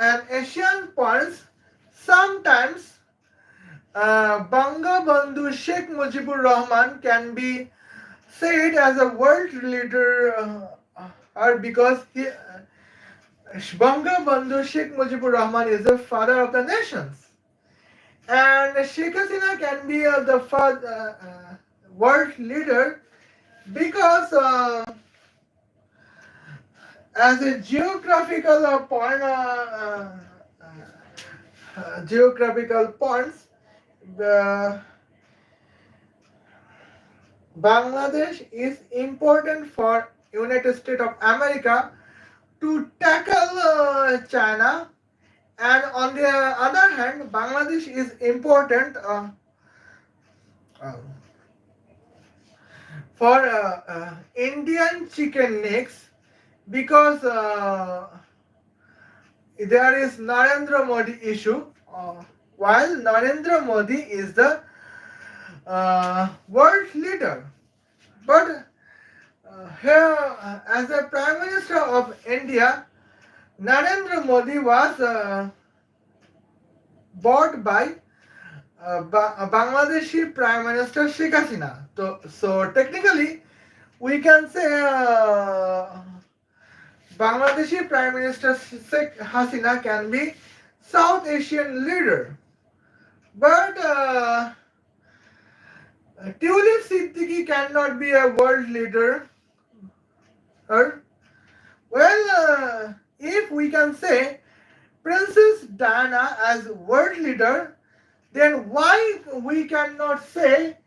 an Asian points, sometimes Bangabandhu Sheikh Mujibur Rahman can be said as a world leader or because Bangabandhu Sheikh Mujibur Rahman is the father of the nations. And Sheikh Hasina can be the world leader because as a geographical geographical points, uh, Bangladesh is important for United States of America to tackle China, and on the other hand, Bangladesh is important uh, for Indian chicken necks because there is Narendra Modi issue. While Narendra Modi is the world leader, but here as a Prime Minister of India, Narendra Modi was bought by Bangladeshi Prime Minister Sheikh Hasina. So technically, we can say Bangladeshi Prime Minister Sheikh Hasina can be South Asian leader, but Tulip Siddiqui cannot be a world leader. Or, well, if we can say Princess Diana as world leader, then why we cannot say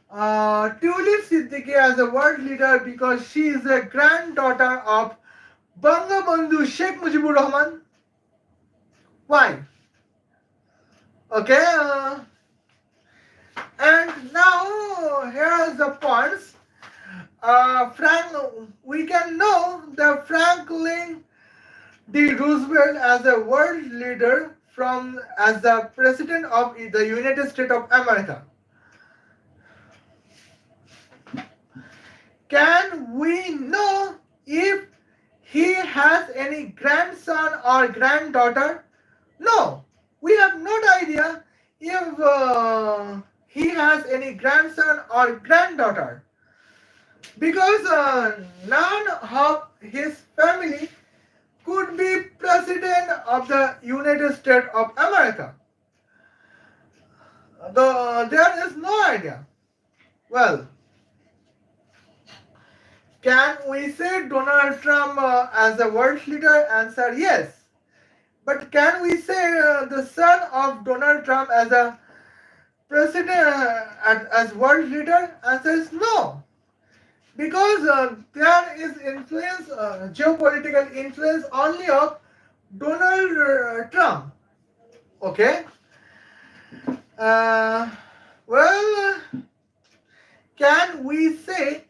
Tulip Siddiqui as a world leader because she is a granddaughter of Bangabandhu Sheikh Mujibur Rahman? Why? Okay, and now here is the points. We can know the Franklin D. Roosevelt as a world leader from as the president of the United States of America. Can we know if he has any grandson or granddaughter? No, we have no idea if he has any grandson or granddaughter because none of his family could be president of the United States of America. There is no idea. Well, can we say Donald Trump as a world leader? Answer yes. But can we say the son of Donald Trump as a president as world leader? Answer is no. Because there is influence, geopolitical influence only of Donald Trump. Okay. Uh, well, can we say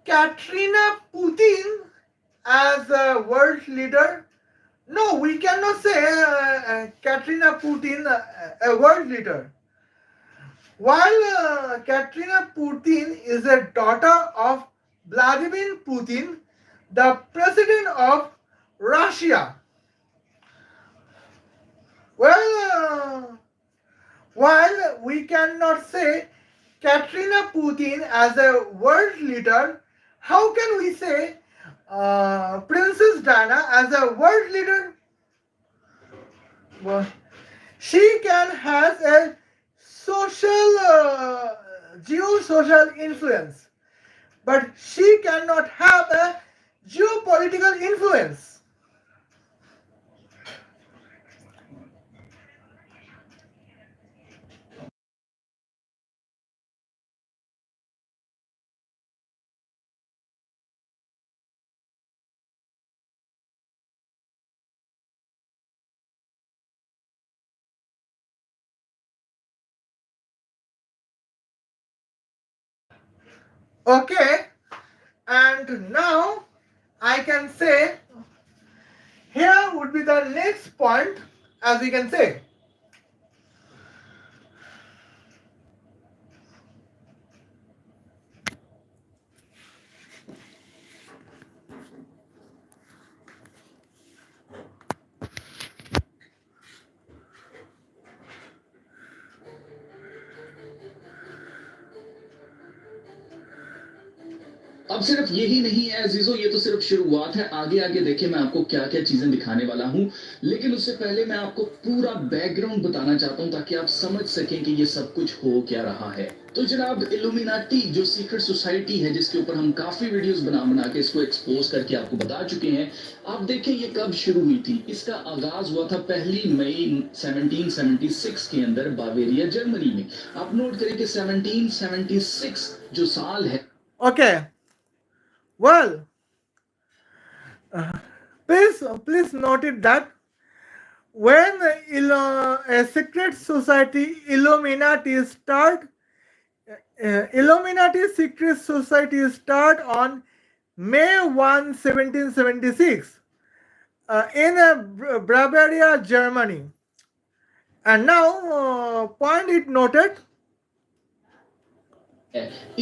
Katrina Putin as a world leader? No, we cannot say Katrina Putin a world leader. While Katrina Putin is a daughter of Vladimir Putin, the president of Russia. Well, while we cannot say Katrina Putin as a world leader, how can we say Princess Diana as a world leader? Well, she can has a social, geosocial influence, but she cannot have a geopolitical influence. Okay, and now I can say here would be the next point, as we can say. अब सिर्फ यही नहीं है अजीजों, ये तो सिर्फ शुरुआत है। आगे आगे देखिए मैं आपको क्या क्या चीजें दिखाने वाला हूं, लेकिन उससे पहले मैं आपको पूरा बैकग्राउंड बताना चाहता हूं ताकि आप समझ सकें कि ये सब कुछ हो क्या रहा है। तो जनाब, इल्यूमिनाटी जो सीक्रेट सोसाइटी है, जिसके ऊपर हम काफी वीडियोस बना बना के इसको एक्सपोज करके आपको बता चुके हैं। आप देखें ये कब शुरू हुई थी। इसका आगाज हुआ था 1 मई 1776 के अंदर बावेरिया जर्मनी में। आप नोट करें कि 1776 जो साल है। Okay. Well, please note it that when a secret society Illuminati secret society start on May 1, 1776 in Bavaria, Germany. And now, point it noted.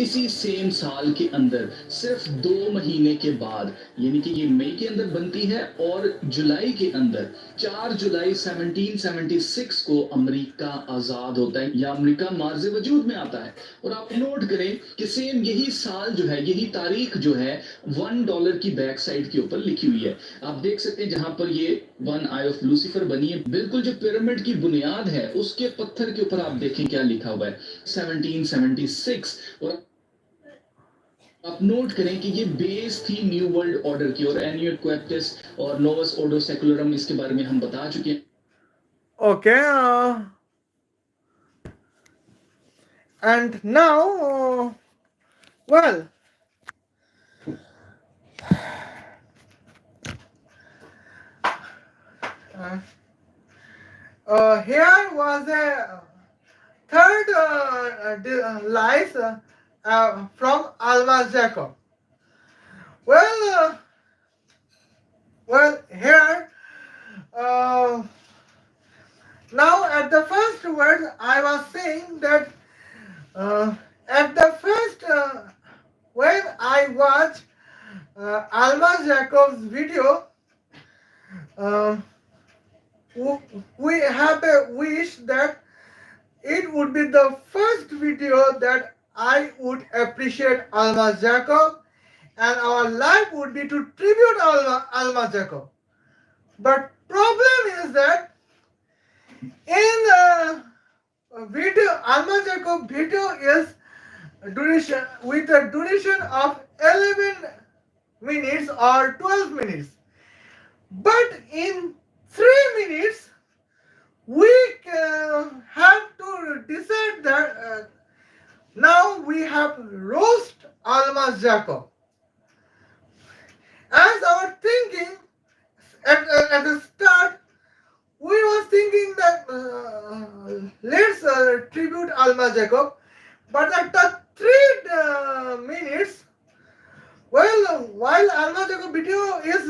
इसी सेम साल के अंदर सिर्फ 2 महीने के बाद, यानी कि ये मई के अंदर बनती है और जुलाई के अंदर 4 जुलाई 1776 को अमेरिका आजाद होता है या अमेरिका मार्ज़े वजूद में आता है। और आप नोट करें कि सेम यही साल जो है, यही तारीख जो है $1 की बैक साइड के ऊपर लिखी हुई है। आप देख सकते हैं जहां पर ये वन आई ऑफ लूसीफर बनी है, बिल्कुल जो पिरामिड की बुनियाद है उसके पत्थर के ऊपर आप देखें क्या लिखा हुआ है, 1776। और आप नोट करें कि ये बेस थी न्यू वर्ल्ड ऑर्डर की, और एन्यूट क्वेप्टिस और नोवस ऑर्डो सेकुलरम, इसके बारे में हम बता चुके हैं। Okay. And now, well, here was a third lies from Almas Jacob. Well, here, now at the first word I was saying that at the first when I watched Almas Jacob's video, we have a wish that it would be the first video that I would appreciate Almas Jacob, and our life would be to tribute Almas Jacob. But problem is that in video, Almas Jacob video is duration with a duration of 11 minutes or 12 minutes. But in 3 minutes, we have to decide that now we have roast Almas Jacob. As our thinking at the start, we was thinking that let's tribute Almas Jacob, but at the 3 minutes, well, while Almas Jacob video is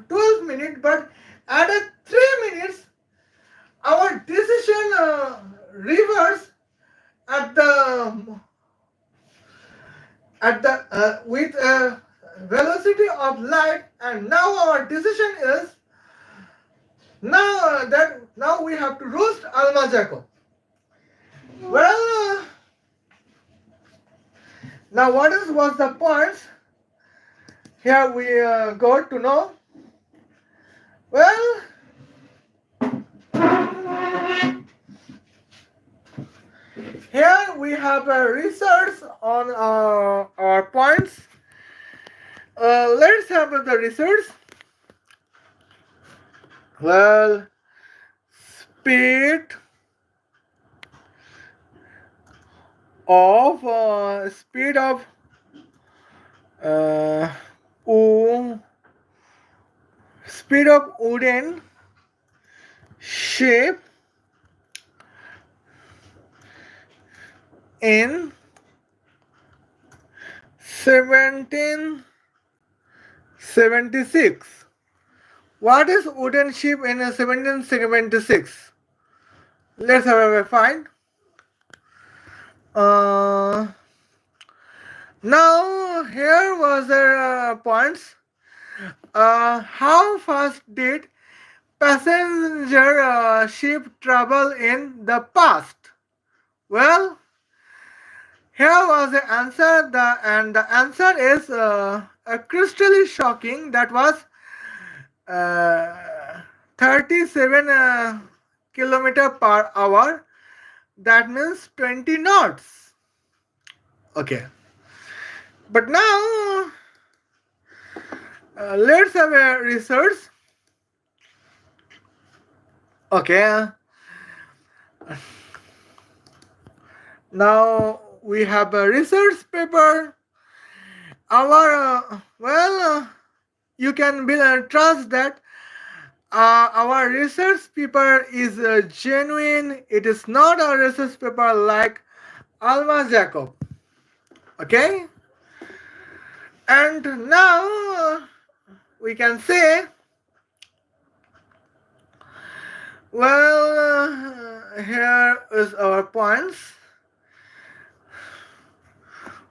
12 minutes, but at 3 minutes, our decision reverse at the with a velocity of light, and now our decision is now we have to roast Almas Jacob. Well, now what was the points? Here we got to know. Well, here we have a research on our points. Let's have the research. Well, speed of wooden shape in 1776. What is wooden shape in 1776? Let's have a find. Now here was the points. How fast did passenger ship travel in the past? Well, Here was the answer, and the answer is crystally shocking. That was 37 kilometer per hour. That means 20 knots. Okay. But now let's have a research. Okay. Now we have a research paper. Our you can trust that our research paper is genuine. It is not a research paper like Almas Jacob. Okay. And now we can say, here is our points.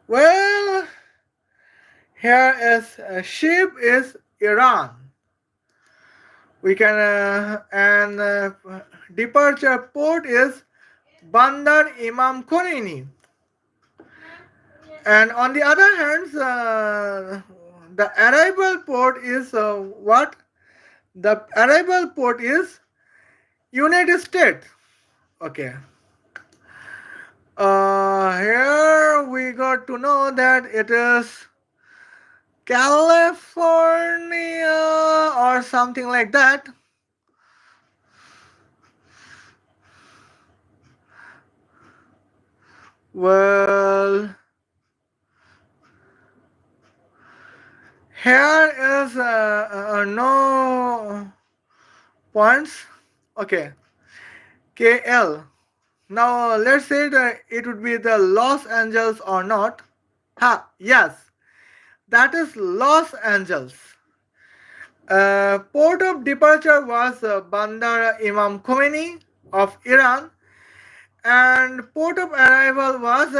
Well, here is ship is Iran. We can and departure port is Bandar Imam Khomeini. And on the other hand, the arrival port is what? The arrival port is United States. Okay. Here we got to know that it is California or something like that. Well, here is no points. Okay. KL. Now let's say that it would be the Los Angeles or not. Yes, that is Los Angeles. Port of departure was Bandar Imam Khomeini of Iran, and port of arrival was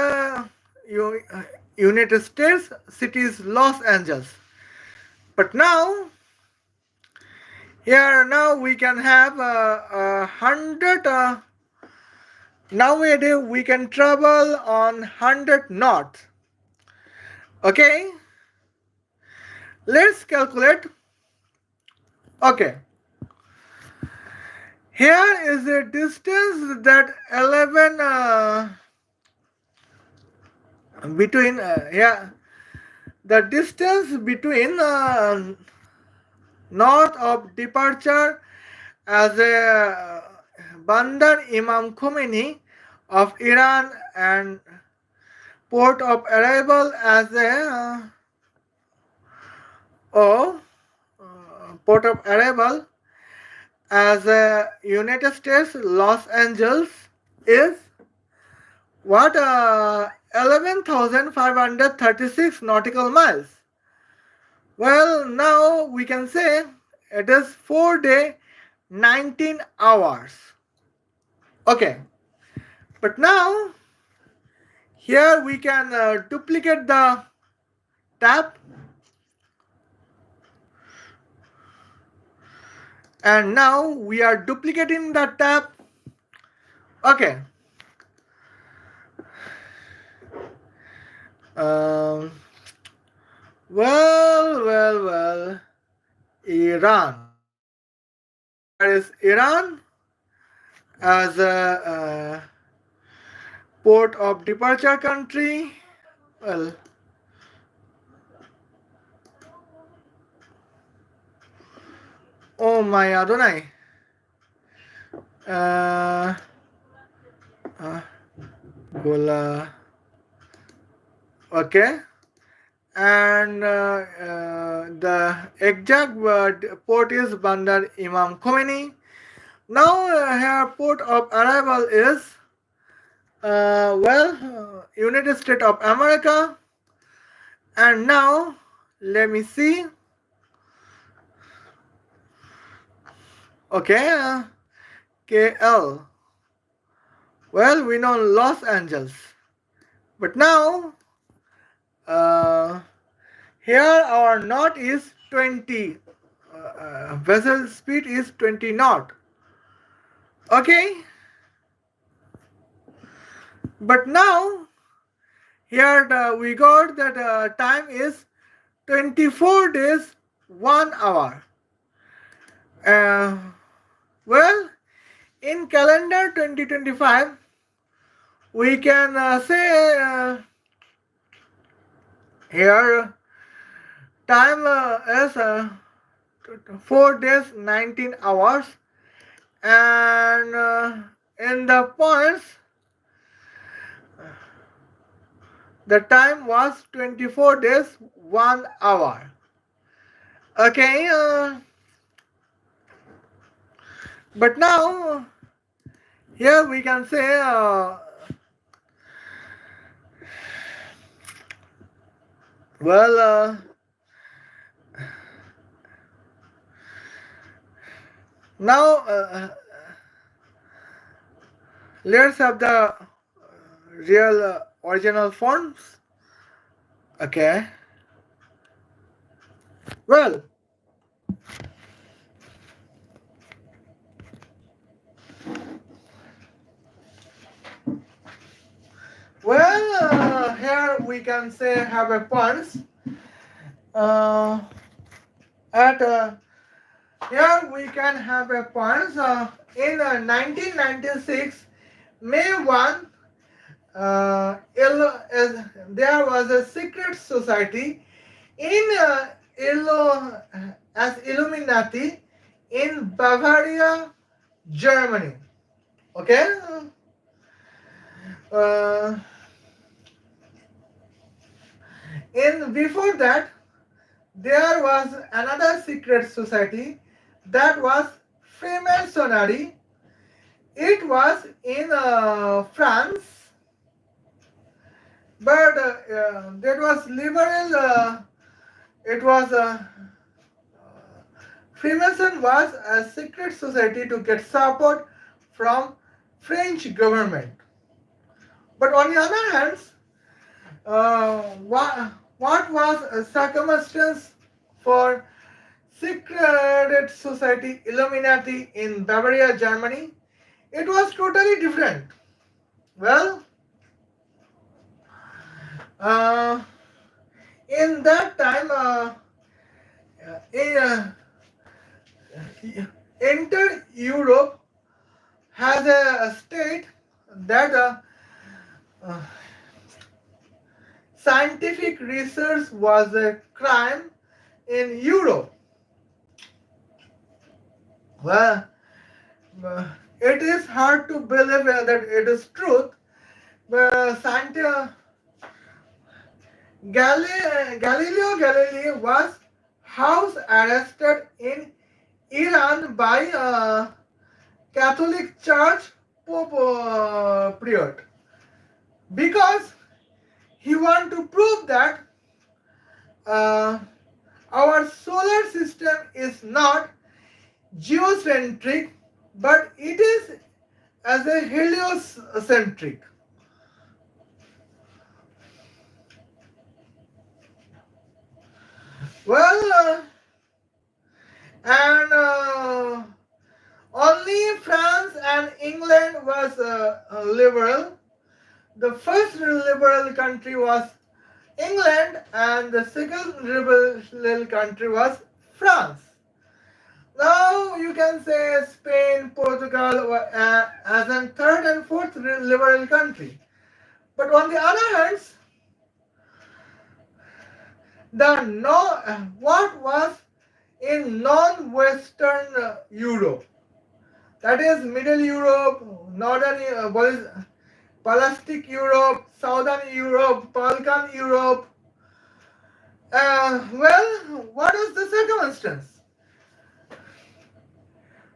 United States cities Los Angeles. But now here now we can have 100. Nowadays we can travel on 100 knots. Okay, let's calculate. Okay, here is the distance that 11 between the distance between north of departure as a Bandar Imam Khomeini of Iran and port of arrival as a port of arrival as a United States Los Angeles is what 11,536 nautical miles. Well, now we can say it is 4 day 19 hours. Okay, but now here we can duplicate the tab, and now we are duplicating the tab. Okay. Well, Iran. There is Iran as a port of departure country. Well, oh my Adonai. Gola. Okay. And the exact port is Bandar Imam Khomeini. Now here port of arrival is United States of America. And now let me see. Okay, KL. Well, we know Los Angeles, but now here our knot is 20. Vessel speed is 20 knot. Okay, but now Here we got that time is 24 days, 1 hour. Uh, well, in calendar 2025, we can say here time is 4 days, 19 hours, and in the points, the time was 24 days, 1 hour. Okay, but now here we can say well, now let's have the real original forms. Okay. Well, here we can say have a points. At here we can have a points. In 1996, May 1, there was a secret society in as Illuminati in Bavaria, Germany. Okay. Uh, in before that, there was another secret society that was Freemasonry. It was in France, but that was liberal. It was Freemason was a secret society to get support from French government. But on the other hand, what was a circumstance for secret society Illuminati in Bavaria, Germany? It was totally different. Well, in that time, enter Europe has a state that uh, scientific research was a crime in Europe. Well, it is hard to believe that it is truth, but Galileo Galilei was house arrested in Iran by Catholic Church Pope period because he want to prove that our solar system is not geocentric, but it is as a heliocentric. Well, and only France and England was liberal. The first liberal country was England, and the second liberal country was France. Now you can say Spain, Portugal as a third and fourth liberal country. But on the other hand, what was in non-Western Europe, that is Middle Europe, Northern Baltic Europe, Southern Europe, Balkan Europe. What is the circumstance?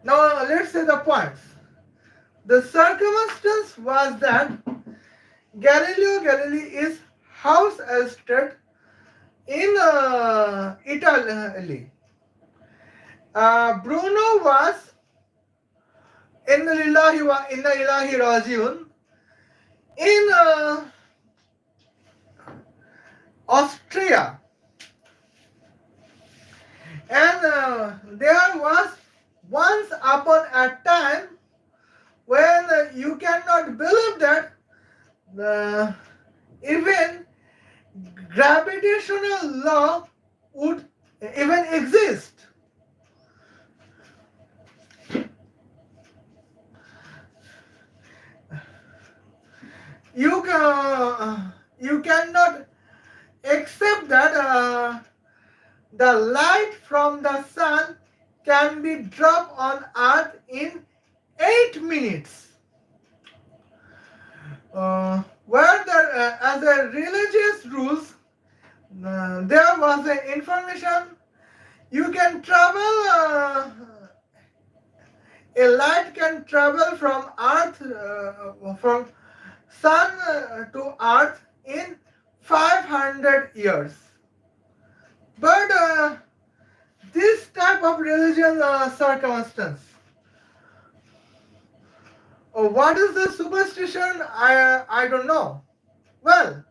Now let's say the points. The circumstance was that Galileo Galilei is house arrested in Italy. Bruno was Inna Lillahi wa Inna Ilahi Rajiun in Austria. And there was once upon a time when you cannot believe that even gravitational law would even exist. You cannot accept that the light from the sun can be dropped on earth in 8 minutes. Where there, as a religious rules, there was a information you can travel, a light can travel from earth, from sun to earth in 500 years. But this type of religion circumstance, what is the superstition? I don't know. Well,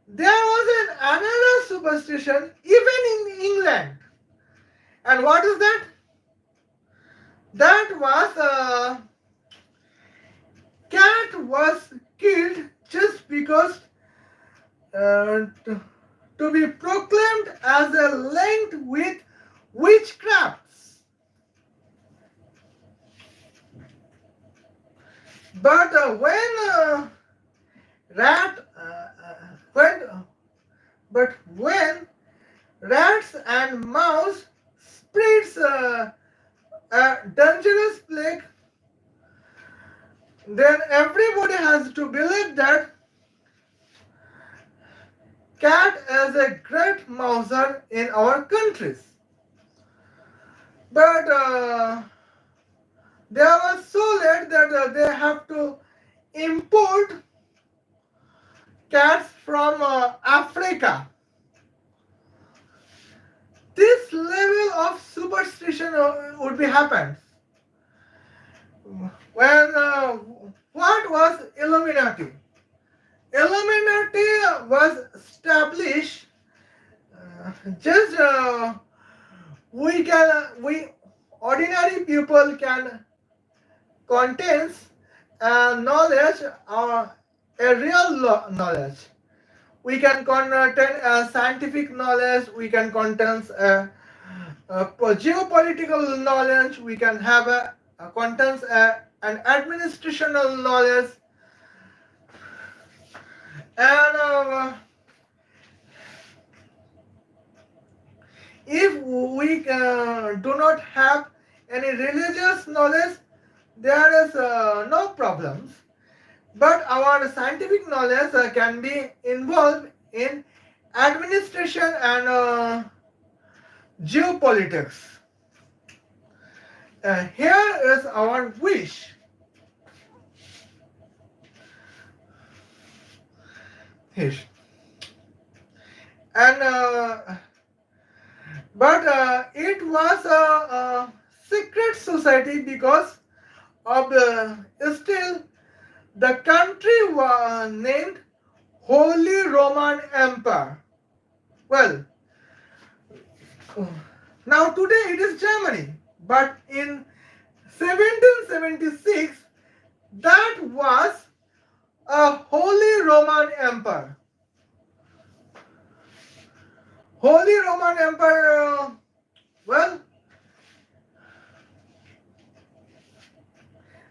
there was another superstition even in England. And what is that? That was cat was killed just because to be proclaimed as a linked with witchcrafts. But when rats and mouse spreads a dangerous plague, then everybody has to believe that cat is a great mouser in our countries. But they were so late that they have to import cats from Africa. This level of superstition would be happened. When what was Illuminati? Illuminati was established just we ordinary people can contains knowledge or a real knowledge. We can contain scientific knowledge. We can contain geopolitical knowledge. We can have contains an administrational knowledge. And if we do not have any religious knowledge, there is no problems. But our scientific knowledge can be involved in administration and geopolitics. Here is our wish. Here. And but it was a secret society because of still the country was named Holy Roman Empire. Well, now today it is Germany, but in 1776 that was a Holy Roman Empire. Holy Roman Empire, well,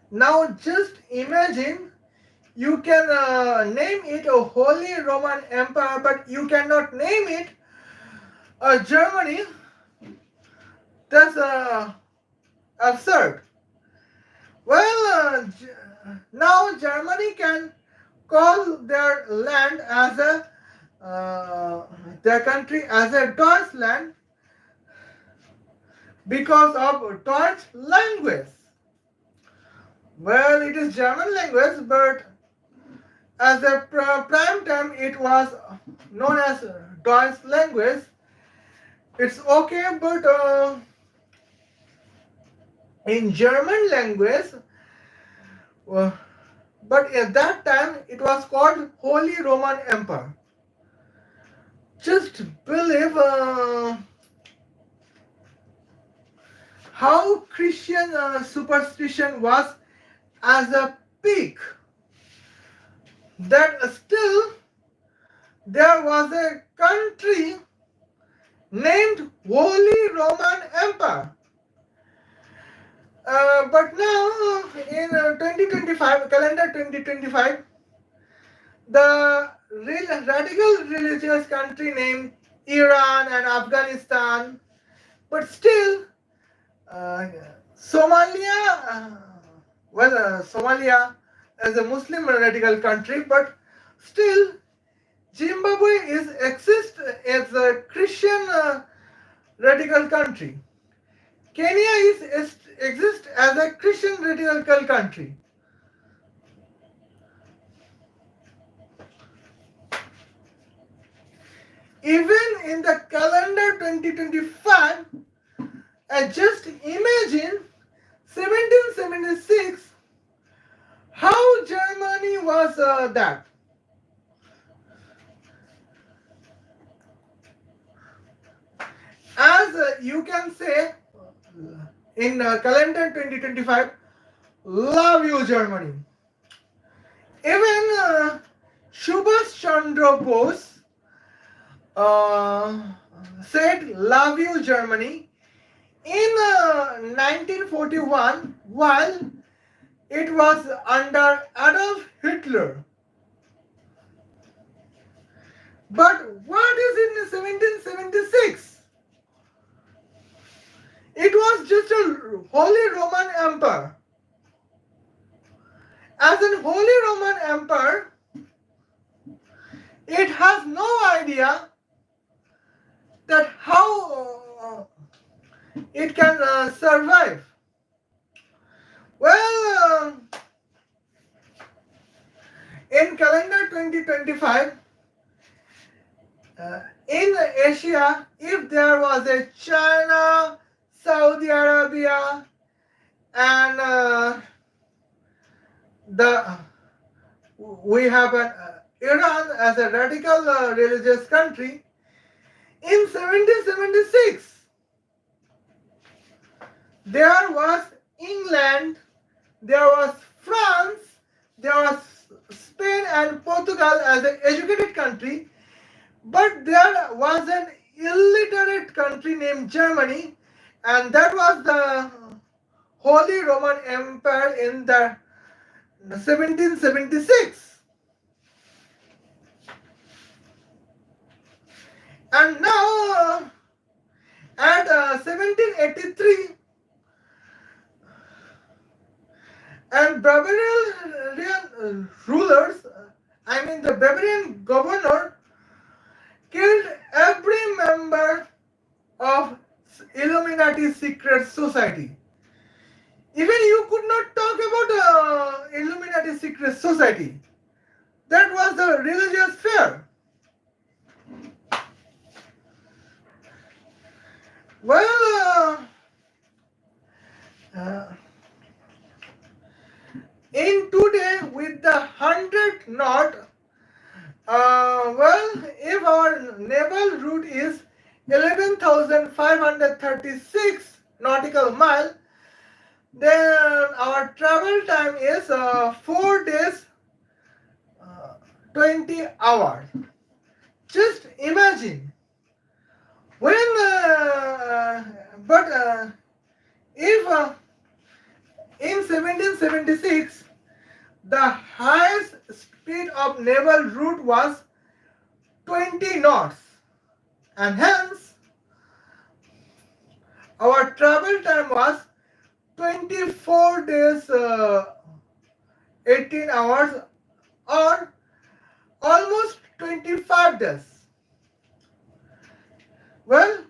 now just imagine you can name it a Holy Roman Empire, but you cannot name it Germany. That's absurd. Well, now Germany can call their land as their country as a Deutschland because of Deutsch language. Well, it is German language, but as a prime time it was known as Deutsch language. It's okay, but in German language, but at that time it was called Holy Roman Empire. Just believe how Christian superstition was as a peak, that still there was a country named Holy Roman Empire. But now in 2025, calendar 2025, the radical religious country named Iran and Afghanistan, but still uh, Somalia, Somalia is a Muslim radical country, but still Zimbabwe exists as a Christian radical country. Kenya exists as a Christian radical country. Even in the calendar 2025, just imagine 1776, how Germany was that. As you can say in calendar 2025, love you Germany. Even Subhash Chandra Bose said love you Germany in 1941 while it was under Adolf Hitler. But what is in 1776? It was just a Holy Roman Empire. As in Holy Roman Empire, it has no idea that how it can survive. Well, in calendar 2025, in Asia, if there was a China, Saudi Arabia, and we have an Iran as a radical religious country. In 1776, there was England, there was France, there was Spain and Portugal as an educated country, but there was an illiterate country named Germany, and that was the Holy Roman Empire in the 1776. And now at 1783, and Bavarian rulers, the Bavarian governor killed every member of Illuminati secret society. Even you could not talk about Illuminati secret society. That was the religious fear. Well, in today with the 100 knot, if our naval route is 11,536 nautical mile, then our travel time is 4 days, 20 hours. Just imagine. When, if in 1776, the highest speed of naval route was 20 knots, and hence our travel time was 24 days, 18 hours, or almost 25 days. Well,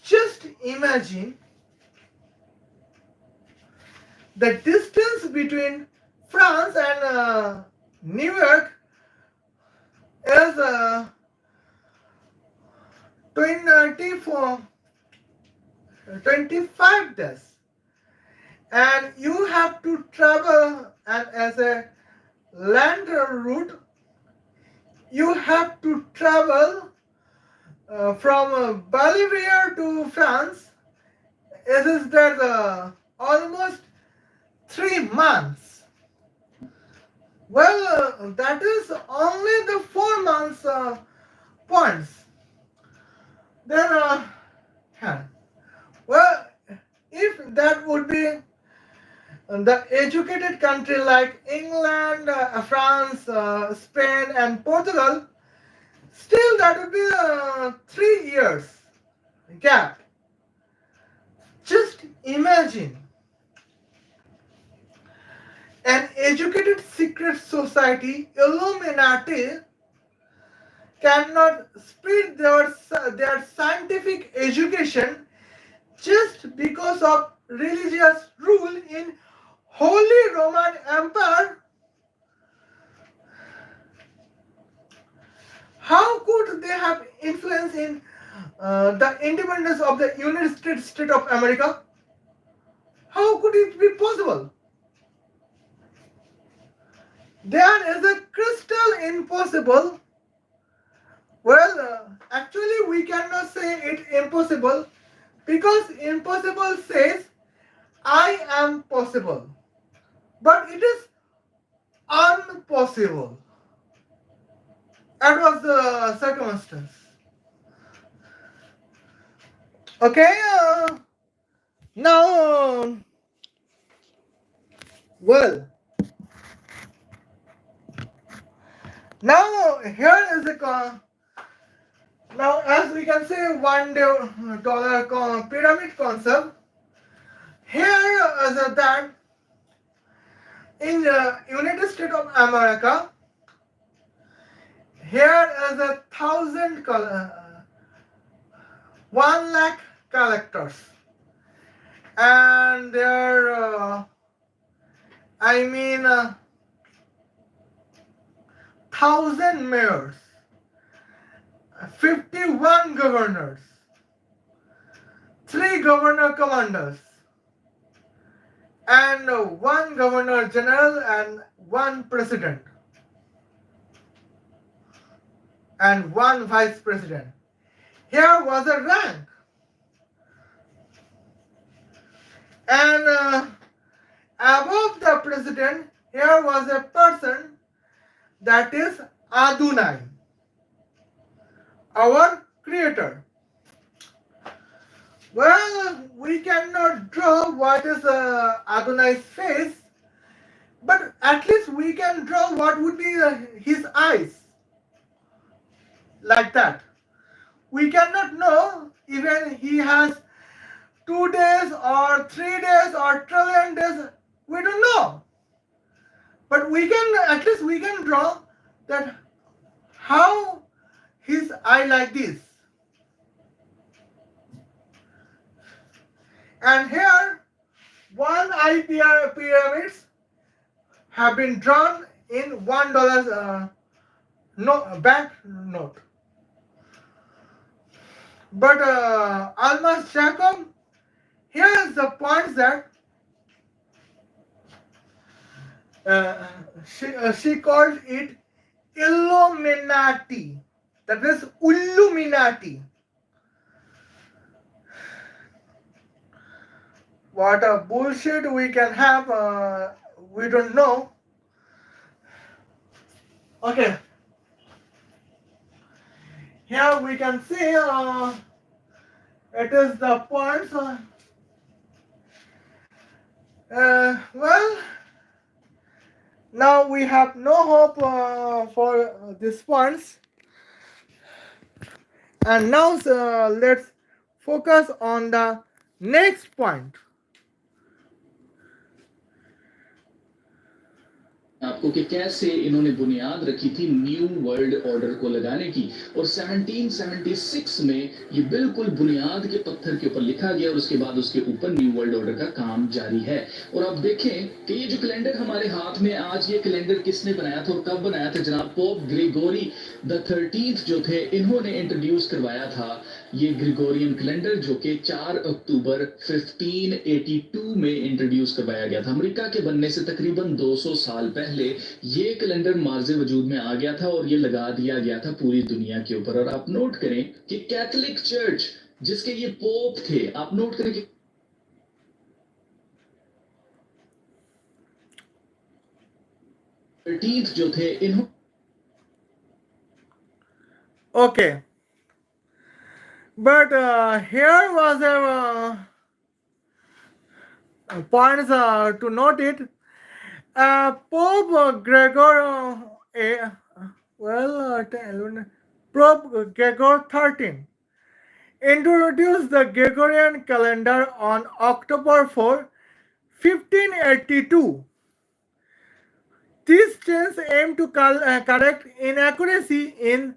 just imagine the distance between France and New York is 25 days, and you have to travel, and as a land route, you have to travel from Bolivar to France. It is there almost 3 months. Well, that is only the 4 months points. Then, yeah. Well, if that would be the educated country like England, France, Spain, and Portugal, still that would be 3 years gap. Just imagine an educated secret society, Illuminati, cannot spread their scientific education just because of religious rule in Holy Roman Empire. How could they have influence in the independence of the United States of America? How could it be possible? There is a crystal impossible. Well, actually we cannot say it impossible because impossible says I am possible, but it is unpossible. That was the circumstance. Okay, now, well, now here is the now as we can say $1 pyramid concept. Here is that in the United States of America, here is 1 lakh collectors, and there I mean 1,000 mayors, 51 governors, 3 governor commanders, and 1 governor general and 1 president and 1 vice president. Here was a rank, and above the president here was a person, that is Adonai, our creator. Well, we cannot draw what is Adonai's face, but at least we can draw what would be his eyes, like that. We cannot know even he has 2 days or 3 days or 12 days, we don't know. But we can, at least we can draw that how his eye like this. And here 1 eye pyramids have been drawn in $1 bank note. But Almas Jacob, here is the point that she called it Illuminati. That is Illuminati. What a bullshit we can have, we don't know. Okay. Here we can see it is the points. Well, now we have no hope for these points. And now let's focus on the next point. आपको कि कैसे इन्होंने बुनियाद रखी थी new world order को लगाने की, और 1776 में ये बिल्कुल बुनियाद के पत्थर के ऊपर लिखा गया और उसके बाद उसके ऊपर न्यू वर्ल्ड ऑर्डर का काम जारी है। और आप देखें कि ये जो कैलेंडर हमारे हाथ में आज, ये कैलेंडर किसने बनाया था और कब बनाया था? जनाब पोप ग्रेगोरी द 13th जो थे, इन्होंने इंट्रोड्यूस करवाया था ये ग्रेगोरियन कैलेंडर, जो कि 4 अक्टूबर 1582 में इंट्रोड्यूस करवाया गया था। अमेरिका के बनने से तकरीबन 200 साल पहले ये कैलेंडर मार्जे वजूद में आ गया था और ये लगा दिया गया था पूरी दुनिया के ऊपर। और आप नोट करें कि कैथोलिक चर्च जिसके ये पोप थे, आप नोट करें कि 13th जो थे इन्हों Okay, but here was a points to note it. Pope Gregor, Pope Gregor 13 introduced the Gregorian calendar on October 4, 1582. This change aimed to correct inaccuracy in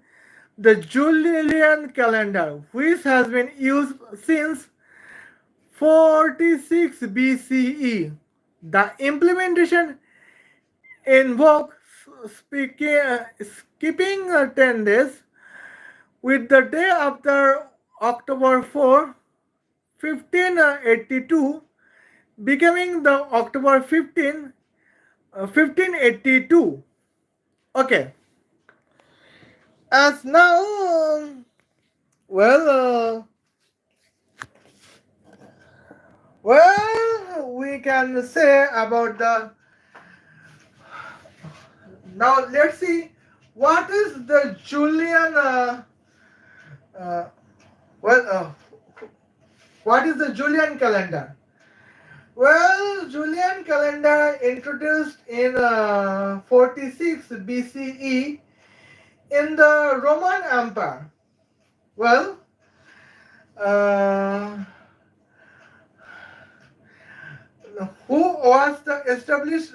the Julian calendar, which has been used since 46 BCE. The implementation invoked skipping 10 days, with the day after October 4, 1582, becoming the October 15, 1582. Okay, as now, well, we can say about the. Now let's see what is the Julian. Uh, well, what is the Julian calendar? Well, Julian calendar introduced in 46 BCE in the Roman Empire. Well, uh, who was the established?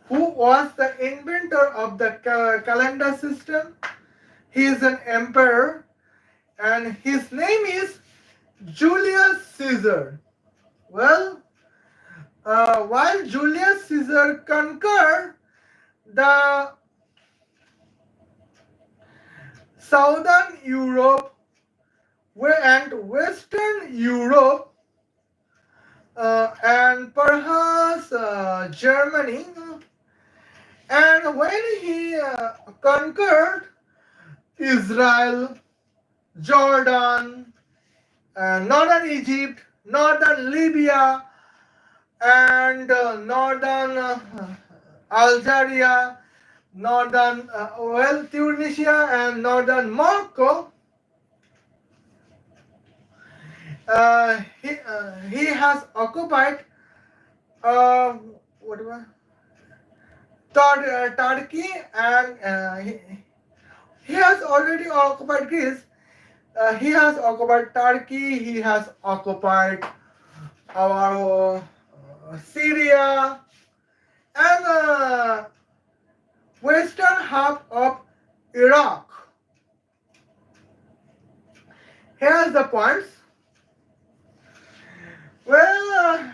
Who was the inventor of the calendar system? He is an emperor, and his name is Julius Caesar. Well, while Julius Caesar conquered the southern Europe and western Europe, and perhaps Germany, and when he conquered Israel, Jordan, northern Egypt, northern Libya, and northern Algeria, northern Tunisia, and northern Morocco, he has occupied whatever Turkey, and he has already occupied Greece. He has occupied Turkey. He has occupied our Syria and western half of Iraq. Here's the points. Well,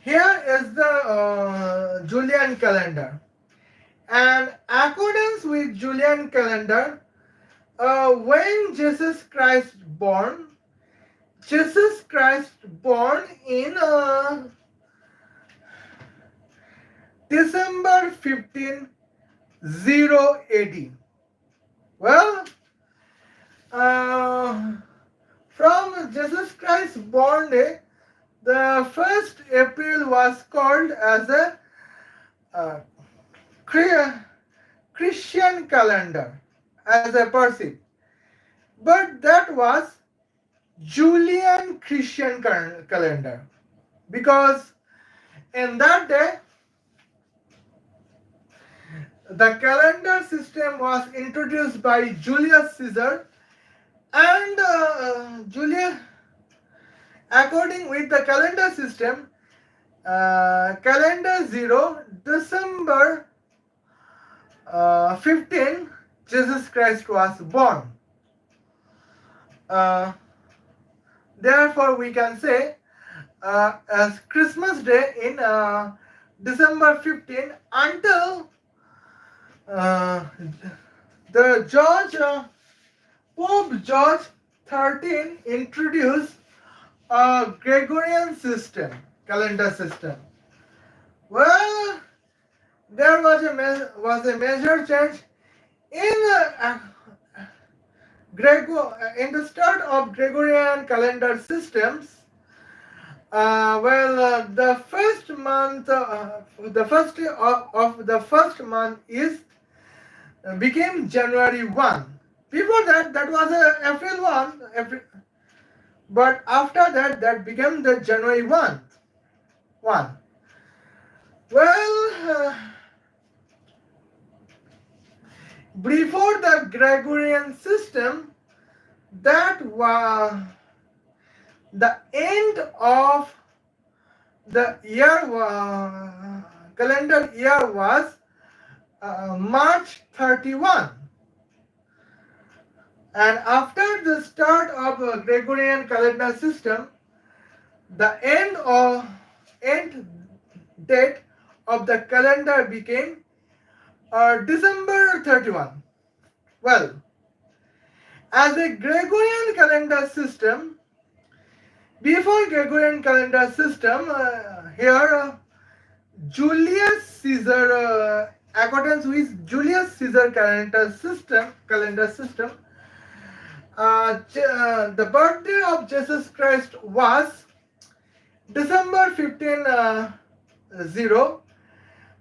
here is the Julian calendar, and accordance with Julian calendar, when Jesus Christ born in December 15, 0 AD. Well, from Jesus Christ born day, the 1st April was called as a Christian calendar, as I perceive. But that was Julian Christian calendar, because in that day the calendar system was introduced by Julius Caesar, and according with the calendar system, calendar 0, December 15, Jesus Christ was born. Therefore, we can say as Christmas Day in December 15 until the Pope George 13 introduced a Gregorian system, calendar system. Well, there was a major change in in the start of Gregorian calendar systems. The first month, the first day of the first month is became January 1. Before that, that was April 1. But after that, that became the January 1. 1. Well, before the Gregorian system, that was the end of the year, calendar year was March 31. And after the start of the Gregorian calendar system, the end date of the calendar became December 31. Well, as a Gregorian calendar system, before Gregorian calendar system, here Julius Caesar, accordance with Julius Caesar calendar system, the birthday of Jesus Christ was December 15, 0.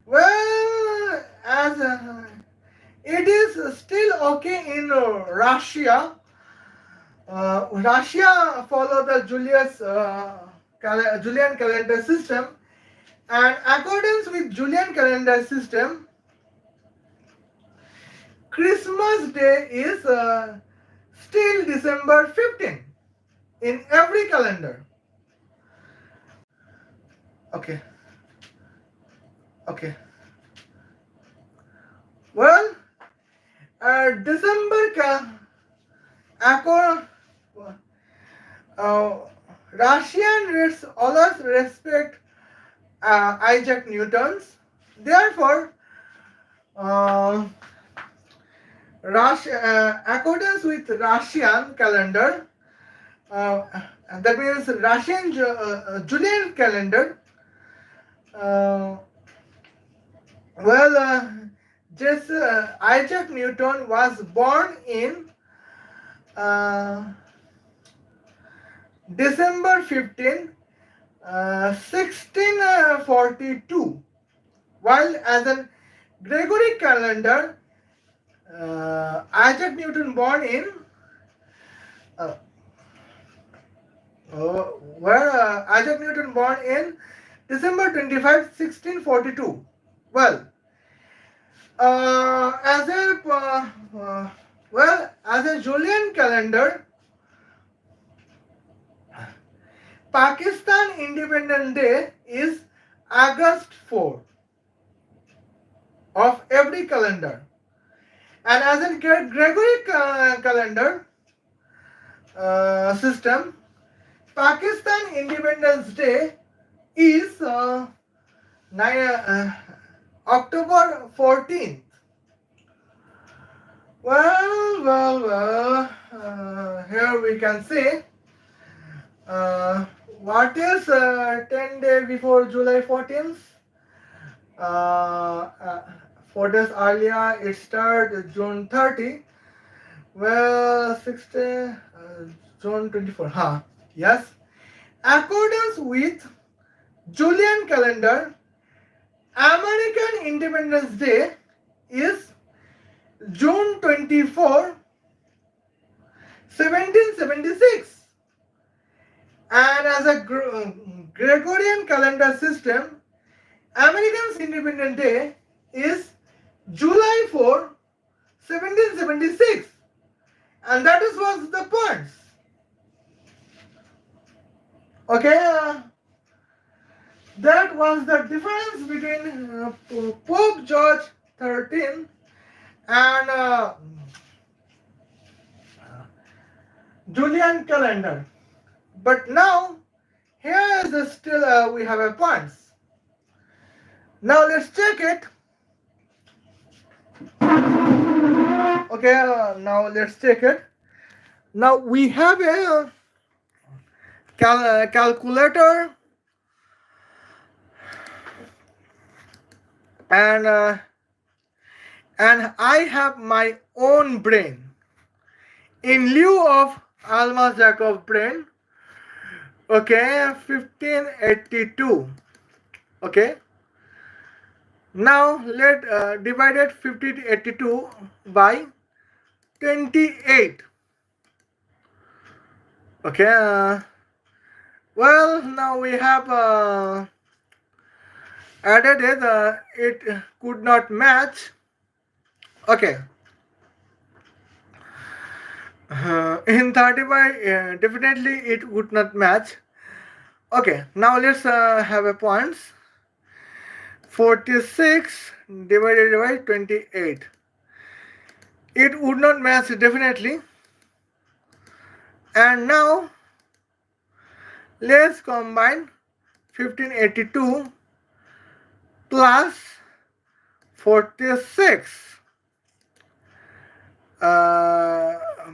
Well, as it is still okay in Russia. Russia follow the Julian calendar system, and accordance with Julian calendar system, Christmas Day is still December 15 in every calendar. Okay. Well, Russian always respect Isaac Newton's. Therefore, accordance with Russian calendar, that means Russian Julian calendar. Isaac Newton was born in December 15, 1642, while as a Gregoric calendar, Isaac Newton born in Isaac Newton born in December 25, 1642. Well, as a Julian calendar, Pakistan Independence Day is August 4 of every calendar, and as a Gregoric calendar system, Pakistan Independence Day is October 14th. Here we can say what is 10 days before July 14th? 4 days earlier it started June 30. Well, 60, June 24. Yes. Accordance with Julian calendar, American Independence Day is June 24, 1776. And as a Gregorian calendar system, American's Independence Day is July 4, 1776. And that was the points. Okay, that was the difference between Pope George XIII and Julian calendar. But now, here is still we have a points. Now let's check it. Okay, now let's check it. Now we have a calculator, and I have my own brain. In lieu of Almas Jacob brain, Okay, 1582. Okay. Now let divided 1582 by 28. Okay. Well, now we have added it. It could not match. Okay. In 35, definitely it would not match. Okay. Now let's have a points. 46 divided by 28. It would not match definitely. And now let's combine 1582 plus 46.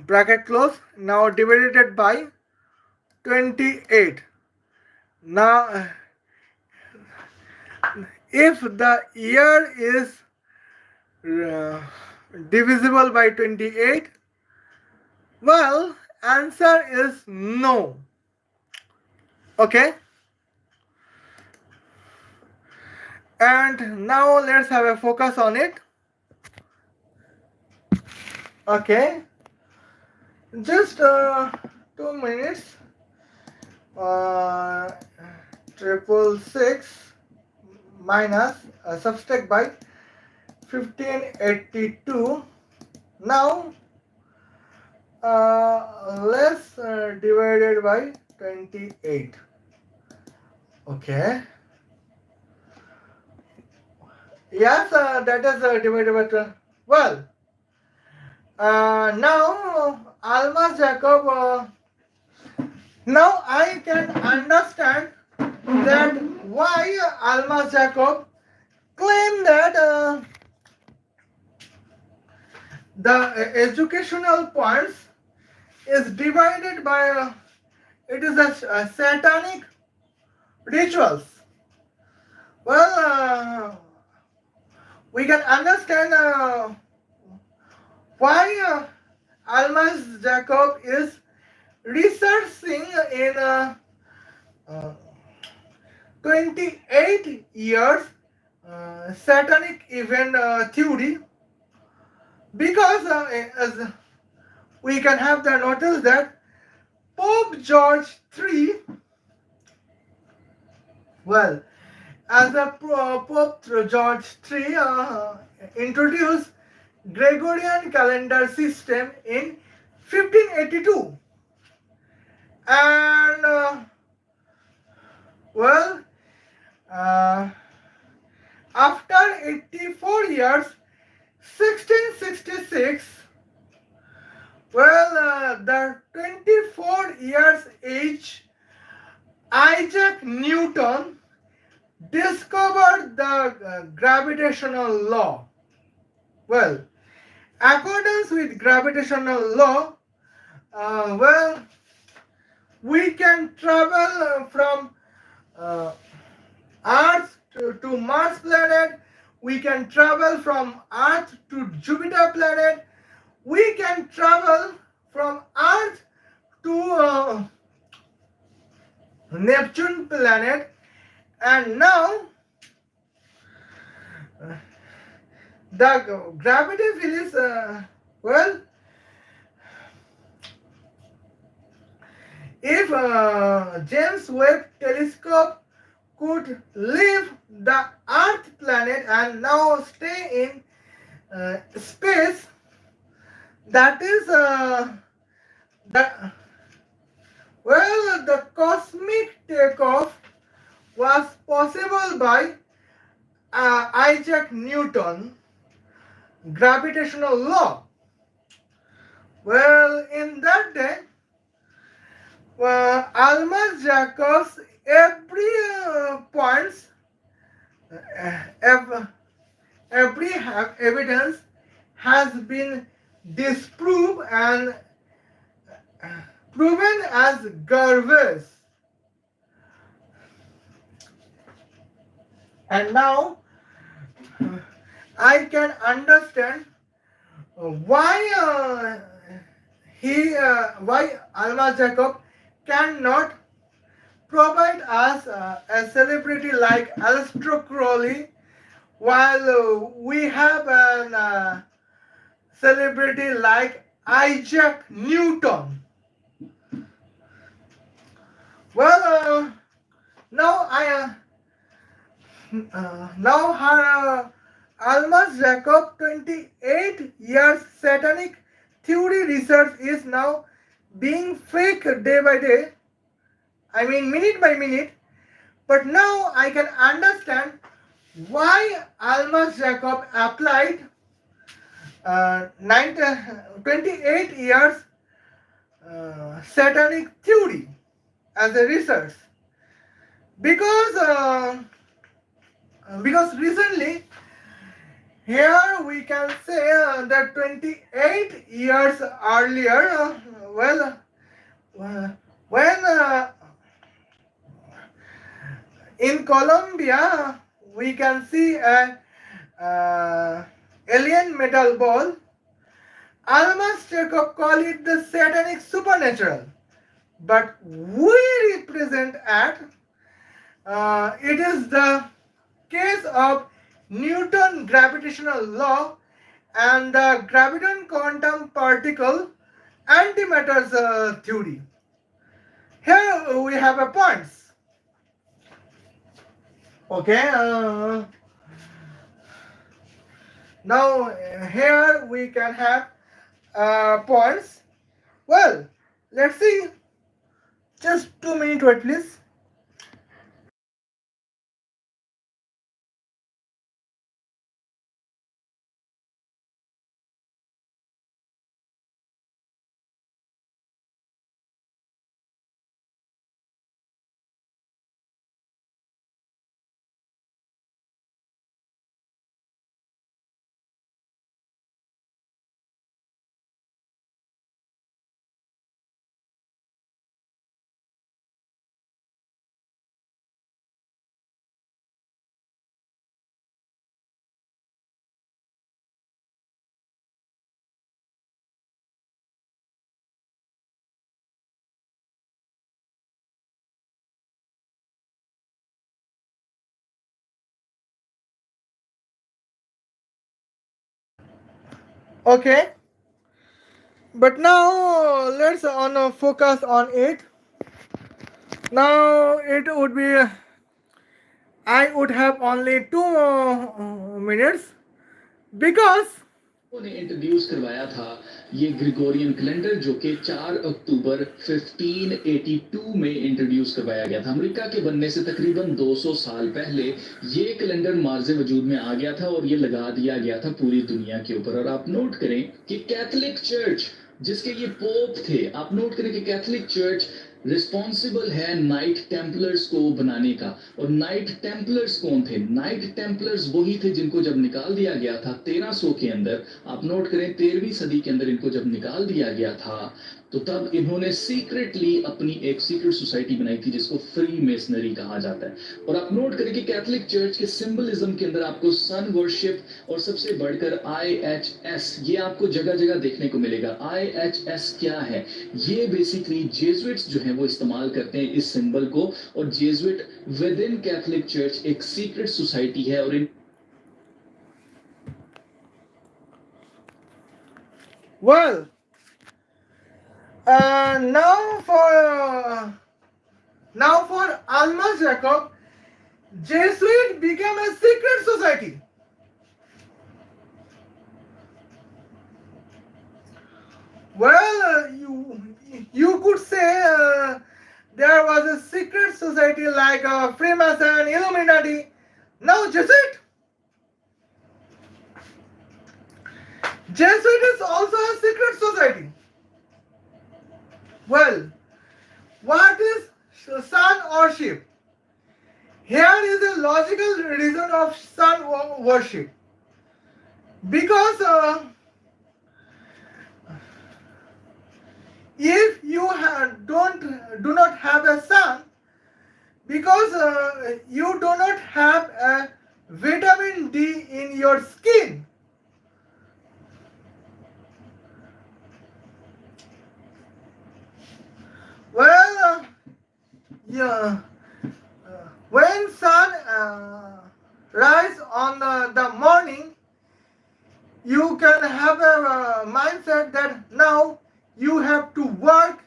Bracket close. Now divided by 28. Now if the year is uh, divisible by 28, well, answer is no. Okay. And now let's have a focus on it. Okay. Just 2 minutes. Uh, triple six minus subtract by 1582. Now let's divided by 28. Okay. Yes, that is divided by 12. Well, now Almas Jacob. Now I can understand that why Almas Jacob claimed that the educational points is divided by it is a satanic rituals. Well, we can understand why Almas Jacob is researching in uh, 28 years satanic event theory, because as we can have the notice that Pope George III, well, as a Pope George III introduced Gregorian calendar system in 1582, and well, uh, after 84 years, 1666, well, the 24 years age Isaac Newton discovered the gravitational law. Well, accordance with gravitational law, well, we can travel from uh, Earth to Mars planet. We can travel from Earth to Jupiter planet. We can travel from Earth to Neptune planet. And now the gravity field is well, if James Webb telescope could leave the Earth planet and now stay in space, that is the well, the cosmic takeoff was possible by Isaac Newton gravitational law. Well, in that day, Almas Jacob's every points, every evidence has been disproved and proven as garbage. And now I can understand why why Almas Jacob cannot provide us a celebrity like Aleister Crowley, while we have an celebrity like Isaac Newton. Well, now now her Almas Jacob 28 years satanic theory research is now being fake day by day. I mean minute by minute. But now I can understand why Almas Jacob applied 28 years satanic theory as a research because because recently here we can say that 28 years earlier when in Colombia we can see a alien metal ball. Almas Jacob call it the satanic supernatural, but we represent at it is the case of Newton gravitational law and the graviton quantum particle antimatter's theory. Here we have a points. Okay. Now here we can have points. Well, let's see. Just 2 minutes wait, please. Okay. But now let's on focus on it. Now it would be I would have only 2 minutes because ने introduce करवाया था ये Gregorian calendar जो कि 4 अक्टूबर 1582 में introduce करवाया गया था। अमेरिका के बनने से तकरीबन 200 साल पहले ये कैलेंडर मार्जे वजूद में आ गया था और ये लगा दिया गया था पूरी दुनिया के ऊपर। और आप नोट करें कि कैथोलिक चर्च जिसके ये पोप थे, आप नोट करें कि कैथोलिक चर्च रिस्पॉन्सिबल है नाइट टेम्पलर्स को बनाने का। और नाइट टेम्पलर्स कौन थे? नाइट टेम्पलर्स वही थे जिनको जब निकाल दिया गया था 1300 के अंदर, आप नोट करें 13वीं सदी के अंदर इनको जब निकाल दिया गया था तो तब इन्होंने सीक्रेटली अपनी एक सीक्रेट सोसाइटी बनाई थी जिसको फ्री मेसनरी कहा जाता है। और आप नोट करें कि कैथोलिक चर्च के सिंबलिज्म के अंदर आपको सन वर्शिप और सबसे बढ़कर IHS ये आपको जगह जगह देखने को मिलेगा। IHS क्या है? ये बेसिकली जेजुइट्स जो हैं वो इस्तेमाल करते हैं इस सिंबल को, और Jesuit with in Catholic church एक सीक्रेट सोसाइटी है। और इन well now for Almas Jacob, Jesuit became a secret society. Well, you could say there was a secret society like Freemason, Illuminati. Now Jesuit is also a secret society. Well, what is sun worship? Here is a logical reason of sun worship. Because if you do not have a sun, because you do not have a vitamin D in your skin. Well, Yeah, when sun rise on the morning, you can have a mindset that now you have to work,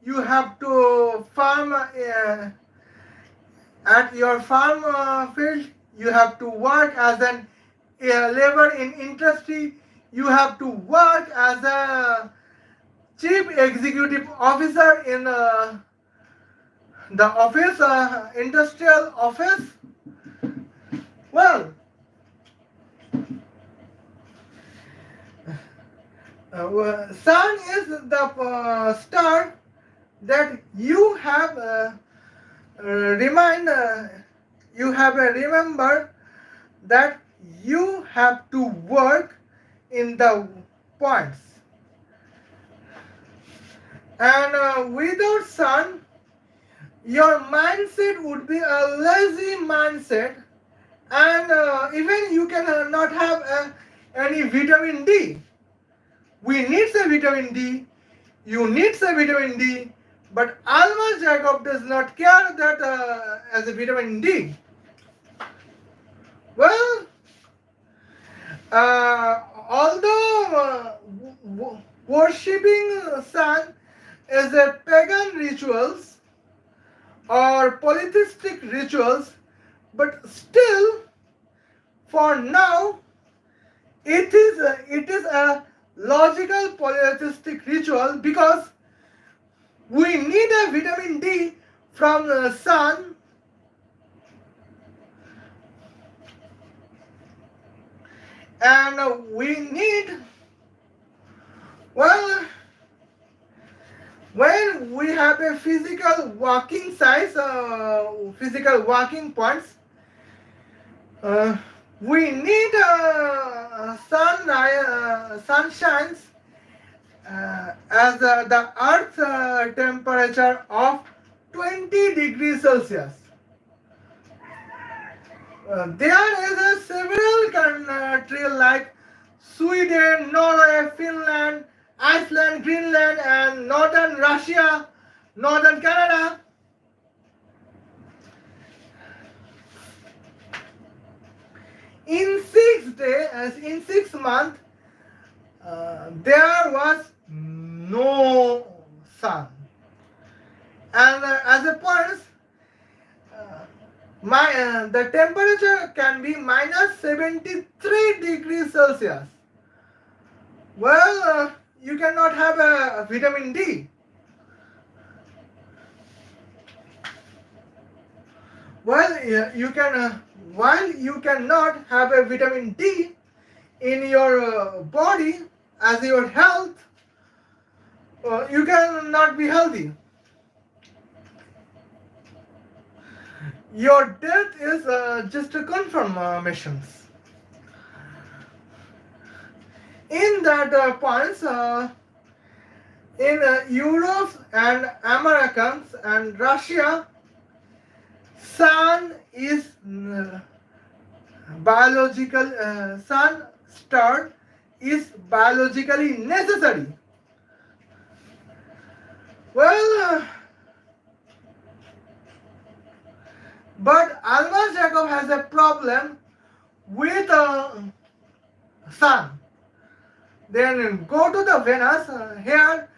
you have to farm at your farm field, you have to work as an labor in industry, you have to work as a chief executive officer in the office, industrial office. Well, sun is the star that you have remind you have remember that you have to work in the points, and without sun your mindset would be a lazy mindset, and even you can not have any vitamin D. We need a vitamin D, you need a vitamin D, but Almas Jacob does not care that as a vitamin D. Well, although worshipping sun is a pagan rituals or polytheistic rituals, but still, for now, it is a logical polytheistic ritual because we need a vitamin D from the sun, and we need, well, when we have a physical walking size, physical walking points, we need sun shines as the earth temperature of 20 degrees Celsius. There is a several countries like Sweden, Norway, Finland, Iceland, Greenland, and northern Russia, northern Canada. In 6 days, in 6 months, there was no sun, and as a point, the temperature can be minus 73 degrees Celsius. Well, you cannot have a vitamin D. Well, you can. While you cannot have a vitamin D in your body as your health, you cannot be healthy. Your death is just a confirmation. In that points, in Europe and Americans and Russia, sun is biological, sun star is biologically necessary. Well, but Almas Jacob has a problem with sun. Then go to the Venus here,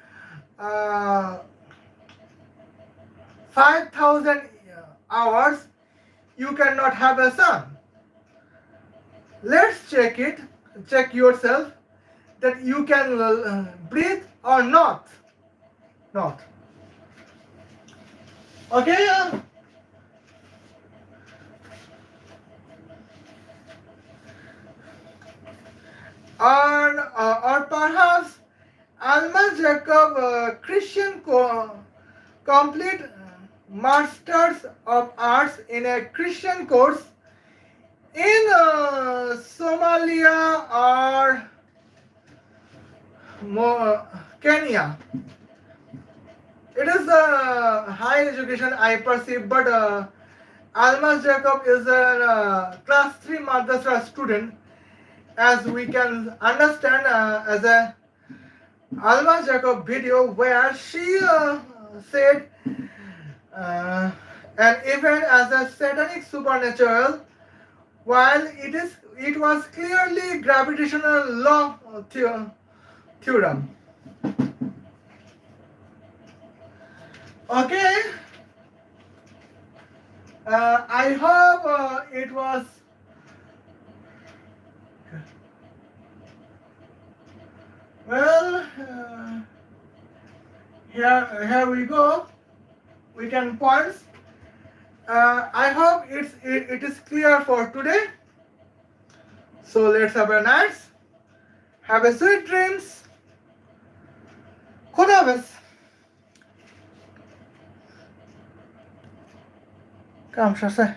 5,000 hours you cannot have a sun. Let's check it, check yourself that you can breathe or not. Not. Okay? Or perhaps Almas Jacob Christian complete Masters of Arts in a Christian course in Somalia or Kenya. It is a high education I perceive, but Almas Jacob is a class 3 madrasa student, as we can understand as a Almas Jacob video where she said uh, an event as a satanic supernatural, while it was clearly gravitational law theorem. Okay, I hope it was. Well, here we go. We can pause. I hope it is clear for today. So let's have a nice. Have a sweet dreams. Khuda Hafiz. Kam shase.